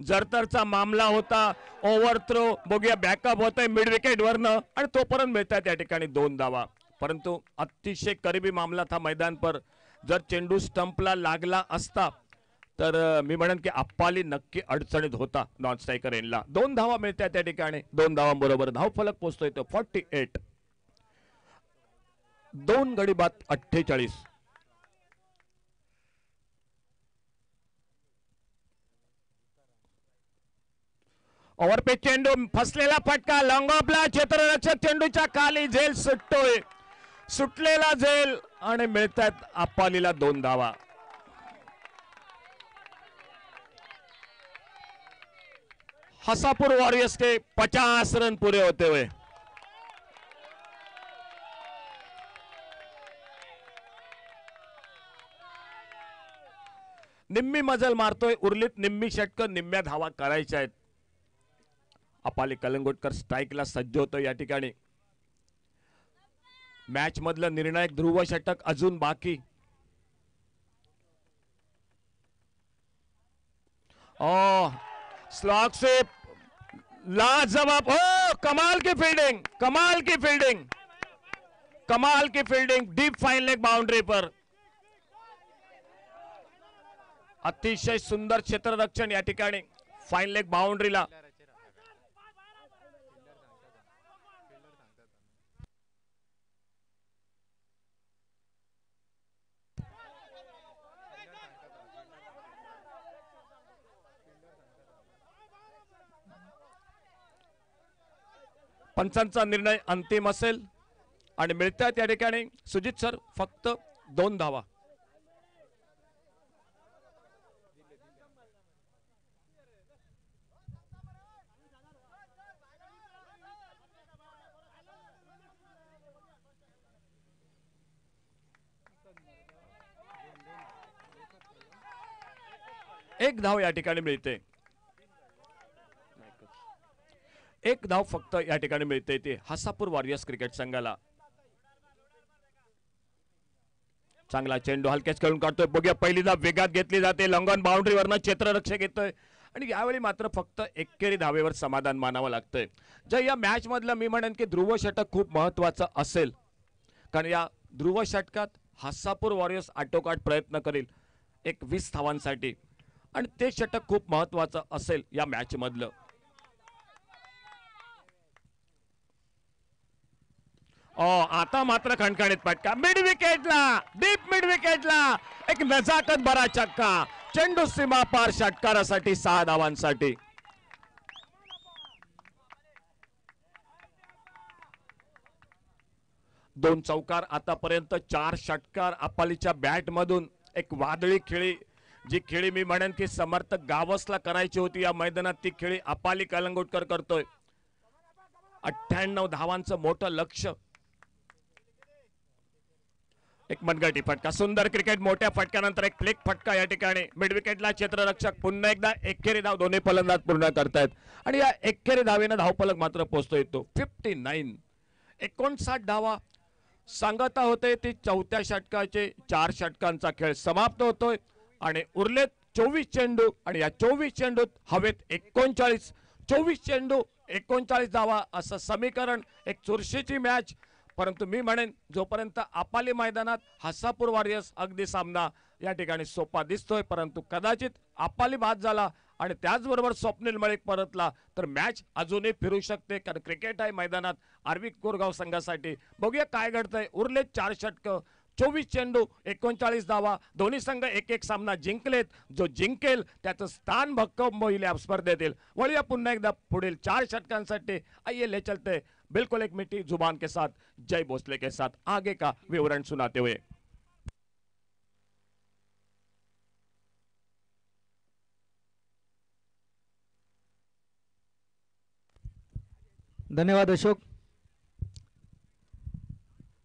जरतरचा मामला होता. ओव्हर थ्रो बघूया बॅकअप होतोय मिड विकेट वरनं आणि तोपर्यंत मिळतात या ठिकाणी 2 धावा. परंतु अतिशय करीबी मामला था मैदान पर. जर चेंडू स्टंपला लागला असता तर मी म्हणेन की अप्पाली नक्की अडचणीत होता नॉन स्ट्रायकर एंडला. 2 धावा मिळतात त्या ठिकाणी. 2 धावांबरोबर धावफलक पोहोचतोय तो 48. 2 गडी बाद 48. ओव्हरपिच चेंडू फसलेला फटका लॉंग ऑफला. क्षेत्ररक्षक चेंडूच्या खाली झेल सुटतोय. सुटलेला झेल आणि मिळतात अप्पालीला 2 धावा. हसापुर वॉरियर्स के 50 रन पूरे होते हुए निम्मी मजल मारतोय. उर्लित निम्मी षटक निम्म्या धावा करायच्या आहेत. अपाली कलंगोटकर स्ट्राइकला सज्ज होतो या ठिकाणी. मॅच मधलं निर्णायक ध्रुव षटक अजून बाकी. स्लॉग से लाजवाब. हो कमाल की फील्डिंग. कमाल की फील्डिंग. कमाल की fielding. Deep fine leg boundary पर अतिशय सुंदर क्षेत्ररक्षण या ठिकाणी फाइन लेग बाउंड्रीला. पंचांचा निर्णय अंतिम असेल. आणि मिळतात या ठिकाणी सुजित सर फक्त 2 धावा. एक धाव या ठिकाणी मिळते. एक धाव फक्त या ठिकाणी मिळते ते हासापूर वॉरियर्स क्रिकेट संघाला. चांगला चेंडू हलक्याच खेळून काढतोय. बघूया पहिली धाव वेगात घेतली जाते. लॉंगॉन बाउंड्रीवरनं क्षेत्ररक्षक येतोय आणि यावेळी मात्र फक्त एकेरी धावेवर समाधान मानावं लागतंय. जर या मॅच मधलं मी म्हणेन की ध्रुव षटक खूप महत्वाचं असेल, कारण या ध्रुव षटकात हासापूर वॉरियर्स आटोकाट प्रयत्न करेल 20 धावांसाठी आणि ते षटक खूप महत्वाचं असेल या मॅच मधलं. आता मात्र खणखणीत फटका मिड विकेटला, डीप मिड विकेटला एक नजाकत भरा छक्का. चेंडू सीमा पार षटकारासाठी 6 धावांसाठी. दोन चौकार आतापर्यंत 4 षटकार अपालीच्या बॅट मधून. एक वादळी खेळी, जी खेळी मी म्हणेन की समर्थ गावसला करायची होती या मैदानात, ती खेळी अपाली कलंगुटकर करतोय. 98 धावांचं मोठं लक्ष. एक मनगटी फटका, सुंदर क्रिकेट. मोठ्या फटक्यानंतर एक फ्लिक फटका या ठिकाणी मिड विकेटला क्षेत्ररक्षक. पुन्हा एकदा एकेरी धाव दोन्ही फलंदाज पूर्ण करतायत आणि या एकेरी धावेनं धावफलक मात्र पोहोचतोय तो 59. 59 धावा सांगता होते ती चौथ्या षटकाचे 4 षटकांचा खेळ समाप्त होतोय आणि उरलेत 24 चेंडू आणि या 24 चेंडूत हवेत 39. 24 चेंडू 39 धावा असं समीकरण. एक चुरशीची मॅच, परंतु मी म्हणेन जोपर्यंत अपाली मैदानात हासापूर वॉरियर्स अगदी सामना या ठिकाणी सोपा दिसतोय, परंतु कदाचित अपाली बाद झाला आणि त्याचबरोबर स्वप्नील मलिक परतला तर मॅच अजूनही फिरू शकते, कारण क्रिकेट आहे मैदानात आर्वी कोरगाव संघासाठी. बघूया काय घडतंय. उरलेत 4 षटक, 24 चेंडू 39 धावा. दोन्ही संघ एक सामना जिंकलेत. जो जिंकेल त्याचं स्थान भक्कम होईल या स्पर्धेतील. वळूया पुन्हा एकदा पुढील 4 षटकांसाठी. आइए ले चलते बिल्कुल एक मीठी जुबान के साथ जय भोसले के साथ आगे का विवरण सुनाते हुए. धन्यवाद अशोक.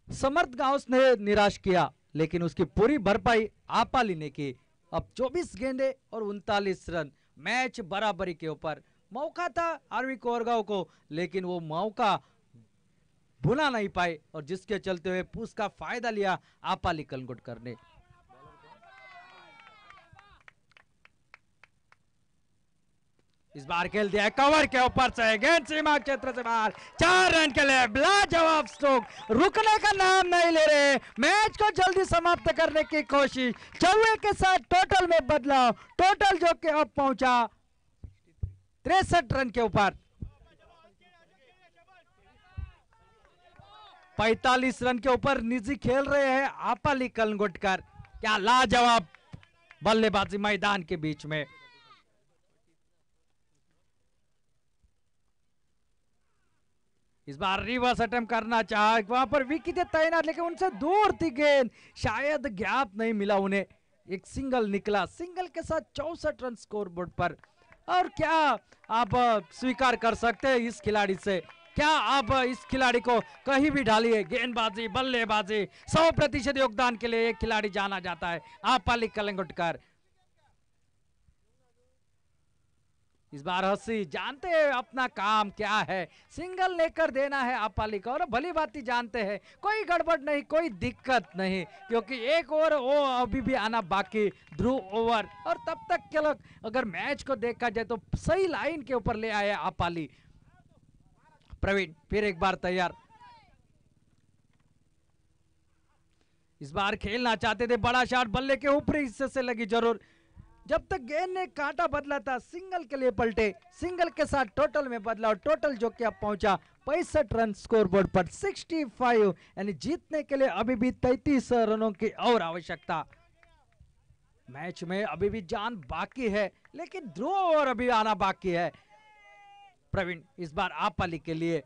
समर्थ गांव ने निराश किया, लेकिन उसकी पूरी भरपाई आपाली ने की. अब 24 गेंदे और 39 रन. मैच बराबरी के ऊपर. मौका था आरवी कोरगांव को, लेकिन वो मौका भुला नहीं पाए और जिसके चलते हुए उसका फायदा लिया आपाली कलंगुटकर ने. इस बार खेल दिया कवर के ऊपर से, गेंद सीमा क्षेत्र से बाहर. 4 रन के लिए लाजवाब स्ट्रोक. रुकने का नाम नहीं ले रहे. मैच को जल्दी समाप्त करने की कोशिश. चौवे के साथ टोटल में बदलाव. टोटल जो कि अब पहुंचा 63 रन के ऊपर. 45 रन के ऊपर निजी खेल रहे हैं आपाली कलंगुटकर. क्या लाजवाब बल्लेबाजी मैदान के बीच में. इस बार रिवर्स अटेम्प्ट करना चाहा, वहां पर विकेट तैनात, लेकिन उनसे दूर थी गेंद. शायद गैप नहीं मिला उन्हें. एक सिंगल निकला. सिंगल के साथ 64 रन स्कोर बोर्ड पर. और क्या आप स्वीकार कर सकते हैं इस खिलाड़ी से? क्या आप इस खिलाड़ी को कहीं भी डालिए, गेंदबाजी बल्लेबाजी 100% योगदान के लिए एक खिलाड़ी जाना जाता है आपाली कलंगुटकर. इस बार हंसी, जानते हैं अपना काम क्या है. सिंगल लेकर देना है आपाली को और भली बात जानते हैं कोई गड़बड़ नहीं, कोई दिक्कत नहीं, क्योंकि एक ओवर वो अभी भी आना बाकी, ध्रुव ओवर. और तब तक के लोग अगर मैच को देखा जाए तो सही लाइन के ऊपर ले आए आपाली. प्रवीण फिर एक बार तैयार. इस बार खेलना चाहते थे बड़ा शॉट, बल्ले के ऊपरी हिस्से से लगी जरूर. जब तक गेंद ने कांटा बदला था सिंगल के लिए पलटे. सिंगल के साथ टोटल में बदलाव. टोटल जो कि अब पहुंचा 65 रन स्कोरबोर्ड पर. 65 यानी जीतने के लिए अभी भी 33 रनों की और आवश्यकता. मैच में अभी भी जान बाकी है, लेकिन ध्रुव ओवर अभी आना बाकी है. प्रवीण इस बार आपाली के लिए.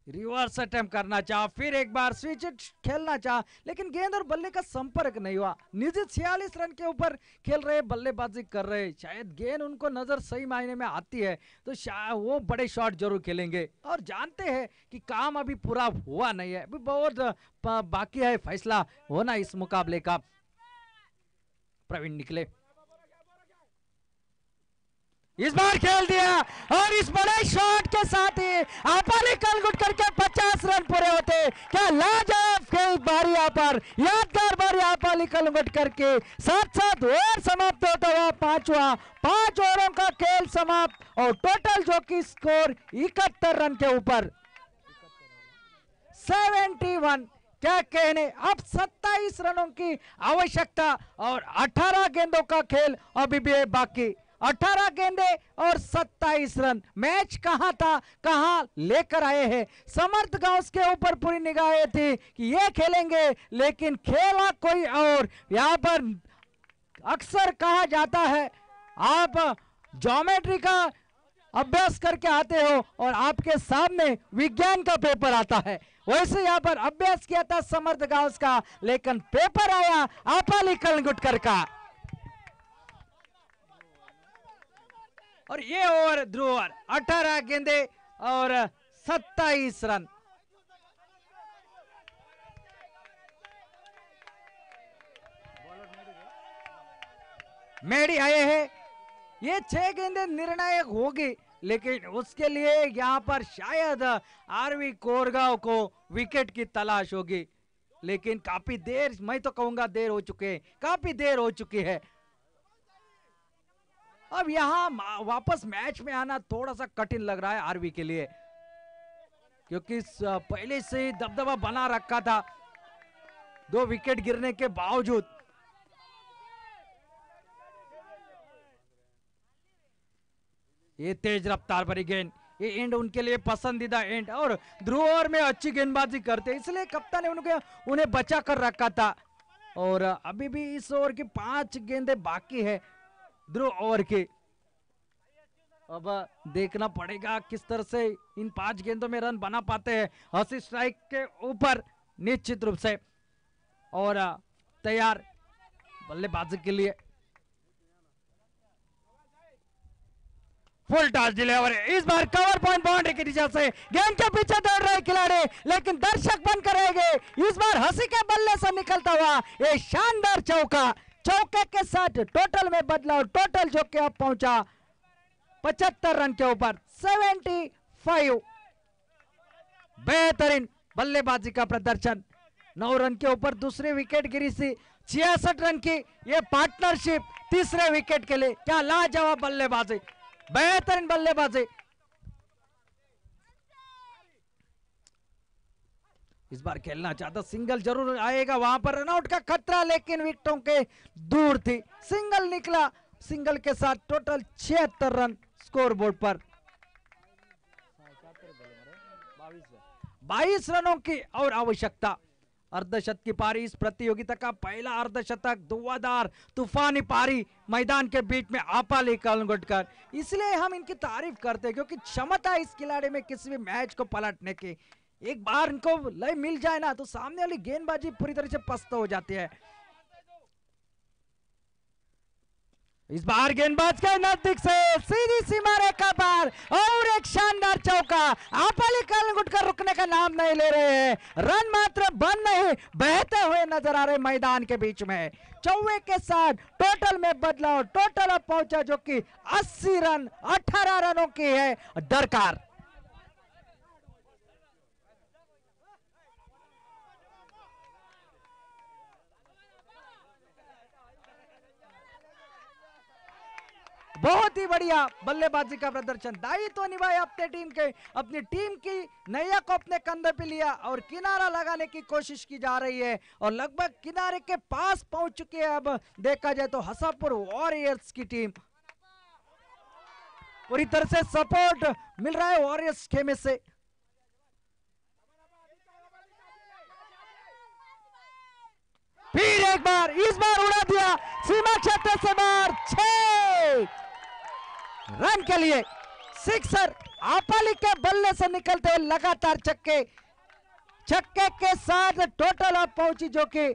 रिवर्स अटेम्प्ट करना चाहा, फिर एक बार स्विच खेलना चाहा, लेकिन गेंद और बल्ले का संपर्क नहीं हुआ। निजी 46 रन के ऊपर खेल रहे, बल्लेबाजी कर रहे, शायद गेंद उनको नजर सही मायने में आती है तो शायद वो बड़े शॉट जरूर खेलेंगे। और जानते हैं कि काम अभी पूरा हुआ नहीं है, अभी बहुत बाकी है फैसला होना इस मुकाबले का। प्रवीण निकले, इस बार खेल दिया और इस बड़े शॉट के साथ ही आपाली कलगुटकर के 50 रन पूरे होते। क्या लाजवाब खेल बारी यहाँ पर, यादगार बारी आपाली कलगुटकर के। 7-7 ओवर समाप्त होता हुआ 5 ओवरों का खेल समाप्त और टोटल जो की स्कोर 71 रन के ऊपर 71। क्या कहने, अब 27 रनों की आवश्यकता और 18 गेंदों का खेल अभी भी है बाकी। 18 गेंदे और 27 रन। मैच कहां था, कहां लेकर आए हैं। समर्थ गांव के ऊपर पूरी निगाहें थी कि ये खेलेंगे, लेकिन खेला कोई और। यहां पर अक्सर कहा जाता है आप ज्योमेट्री का अभ्यास करके आते हो और आपके सामने विज्ञान का पेपर आता है, वैसे यहां पर अभ्यास किया था समर्थ गांव का, लेकिन पेपर आया आपाली कलगुटकर का। और ये ओवर ध्रुव 18 गेंदे और 27 रन। मेडी आए हैं, ये 6 गेंदें निर्णायक होगी, लेकिन उसके लिए यहां पर शायद आरवी कोरगांव को विकेट की तलाश होगी, लेकिन काफी देर, मैं तो कहूंगा देर हो चुके, काफी देर हो चुकी है। अब यहां वापस मैच में आना थोड़ा सा कठिन लग रहा है आरवी के लिए, क्योंकि पहले से ही दबदबा बना रखा था 2 विकेट गिरने के बावजूद। ये तेज रफ्तार भरी गेंद, ये एंड उनके लिए पसंदीदा एंड, और ध्रुव ओवर में अच्छी गेंदबाजी करते, इसलिए कप्तान ने उन्हें बचा कर रखा था। और अभी भी इस ओवर की 5 गेंदें बाकी है ध्रुव ओवर की। अब देखना पड़ेगा किस तरह से इन 5 गेंदों में रन बना पाते हैं 80 स्ट्राइक के ऊपर निश्चित रूप से। और तैयार बल्लेबाजी के लिए फुल टॉस डिलीवरी, इस बार कवर पॉइंट बाउंड्री की दिशा से गेंद के पीछे दौड़ रहे खिलाड़ी, लेकिन दर्शक बंद करेंगे। इस बार हंसी के बल्ले से निकलता हुआ ये शानदार चौका, चौके के साथ टोटल में बदलाव, टोटल जो कि अब पहुंचा 75 रन के ऊपर 75। बेहतरीन बल्लेबाजी का प्रदर्शन, 9 रन के ऊपर दूसरी विकेट गिरी सी, 66 रन की ये पार्टनरशिप तीसरे विकेट के लिए। क्या लाजवाब बल्लेबाजी, बेहतरीन बल्लेबाजी। इस बार खेलना चाहता, सिंगल जरूर आएगा, वहां पर रनआउट का खतरा, लेकिन विकेटों के दूर थी, सिंगल निकला। सिंगल के साथ टोटल 76 रन स्कोर बोर्ड पर। 22 रनों की और आवश्यकता। अर्धशत की पारी, इस प्रतियोगिता का पहला अर्धशतक, धुआंधार तूफानी पारी मैदान के बीच में आपाली कलगुटकर। इसलिए हम इनकी तारीफ करते हैं, क्योंकि क्षमता इस खिलाड़ी में किसी भी मैच को पलटने की। एक बार इनको लय मिल जाए ना तो सामने वाली गेंदबाजी पूरी तरह से पस्त हो जाती है। इस बार गेंदबाज के नजदीक से सीधी सीमा रेखा पार और एक शानदार चौका। आपाली कलगुटकर रुकने का नाम नहीं ले रहे हैं, रन मात्र बंद नहीं बहते हुए नजर आ रहे मैदान के बीच में। चौवे के साथ टोटल में बदलाव, टोटल अब पहुंचा जो कि 80 रन 18 रनों की है दरकार। बहुत ही बढ़िया बल्लेबाजी का प्रदर्शन, दायित्व निभाया अपने टीम के, अपनी टीम की नैया को अपने कंधे पे लिया और किनारा लगाने की कोशिश की जा रही है और लगभग किनारे के पास पहुंच चुकी है। अब देखा जाए तो हसापुर वॉरियर्स की टीम, पूरी तरह से सपोर्ट मिल रहा है वॉरियर्स खेमे से। फिर एक बार, इस बार उड़ा दिया सीमा क्षेत्र से बाहर, 6 रन के लिए सिक्सर आपाली के बल्ले से निकलते हुए लगातार छक्के के साथ टोटल अब पहुंची जो कि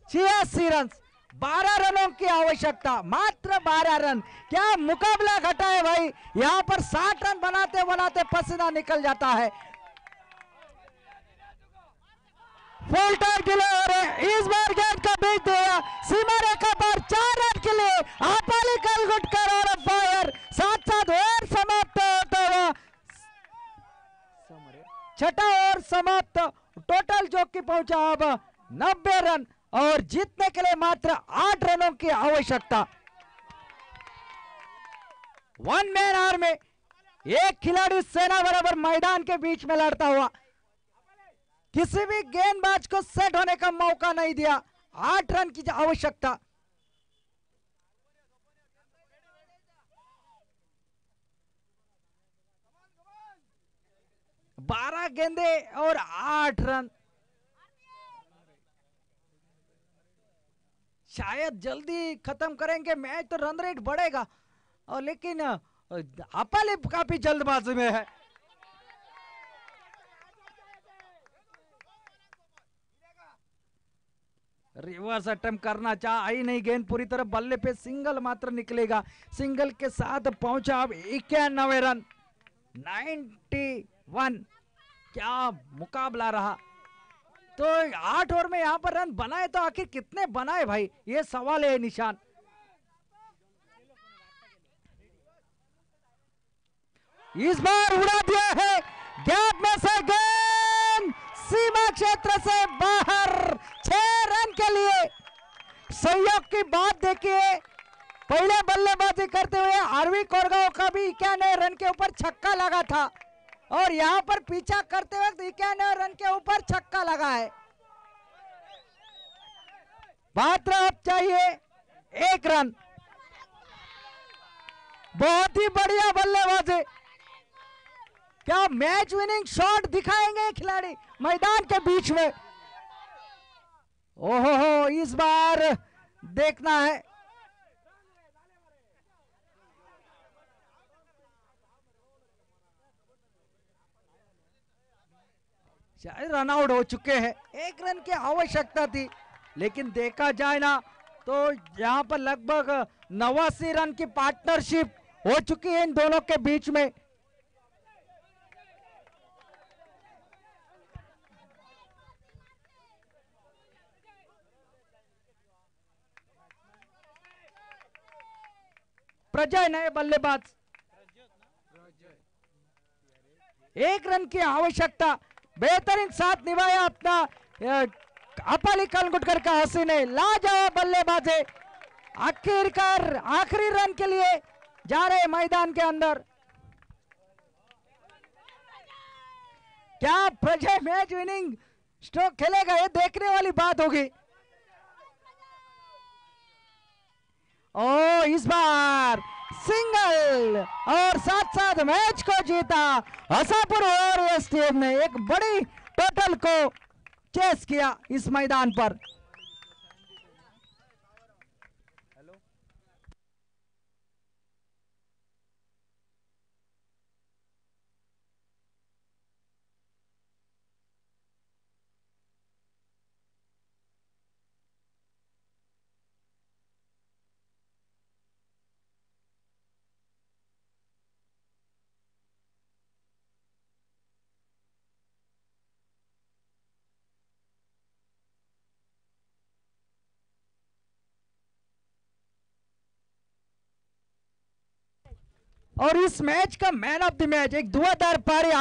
86 रन। 12 रनों की आवश्यकता, मात्र 12 रन। क्या मुकाबला घटा है भाई, यहां पर 60 रन बनाते बनाते पसीना निकल जाता है। फुल टाइम के लिए और इस बार गेंद का बीच दिया सीमा रेखा पर 4 रन के लिए आपाली कलगुटकर और फायर। साथ साथ ओवर समाप्त होता हुआ छठा ओवर समाप्त। टोटल जो कि पहुंचा अब 90 रन और जीतने के लिए मात्र 8 रनों की आवश्यकता। 1 मैन आर्मी, एक खिलाड़ी सेना बराबर मैदान के बीच में लड़ता हुआ, किसी भी गेंदबाज को सेट होने का मौका नहीं दिया। 8 रन की आवश्यकता। बारह गेंदे और 8 रन। शायद जल्दी खत्म करेंगे मैच तो रन रेट बढ़ेगा, और लेकिन आपाली काफी जल्दबाजी में है। रिवर्स अटेम्प्ट करना चाह ही नहीं, गेंद पूरी तरह बल्ले पे, सिंगल मात्र निकलेगा। सिंगल के साथ पहुंचा अब 91 रन। 91। क्या मुकाबला रहा। तो 8 ओवर में यहां पर रन बनाए तो आखिर कितने बनाए भाई, ये सवाल है निशान। इस बार उड़ा दिया है गैप में से गेंद, सीमा क्षेत्र से बाहर। 6 रन के लिए। सहयोग की बात देखिए, पहले बल्लेबाजी करते हुए आरवी कोरगांव का भी 91 रन के ऊपर छक्का लगा था, और यहां पर पीछा करते वक्त 91 रन के ऊपर छक्का लगा है। मात्र अब चाहिए 1 रन। बहुत ही बढ़िया बल्लेबाजी। क्या मैच विनिंग शॉट दिखाएंगे खिलाड़ी मैदान के बीच में। ओहो, इस बार देखना है। शायद रन आउट हो चुके हैं। 1 रन की आवश्यकता थी, लेकिन देखा जाए ना तो यहां पर लगभग 89 रन की पार्टनरशिप हो चुकी है इन दोनों के बीच में। प्रजय नए बल्लेबाज। 1 रन की आवश्यकता। बेहतरीन साथ निभाया अपना आपाली कलगुटकर का हसी ने। लाजवाब बल्लेबाजी। आखिरकार आखिरी रन के लिए जा रहे मैदान के अंदर। क्या प्रजय मैच विनिंग स्ट्रोक खेलेगा, ये देखने वाली बात होगी। ओ, इस बार सिंगल और साथ साथ मैच को जीता हसापुर वॉरियर टीम ने। एक बड़ी टोटल को चेस किया इस मैदान पर। और इस मैच का मैन ऑफ द मैच एक धुआंधार पारी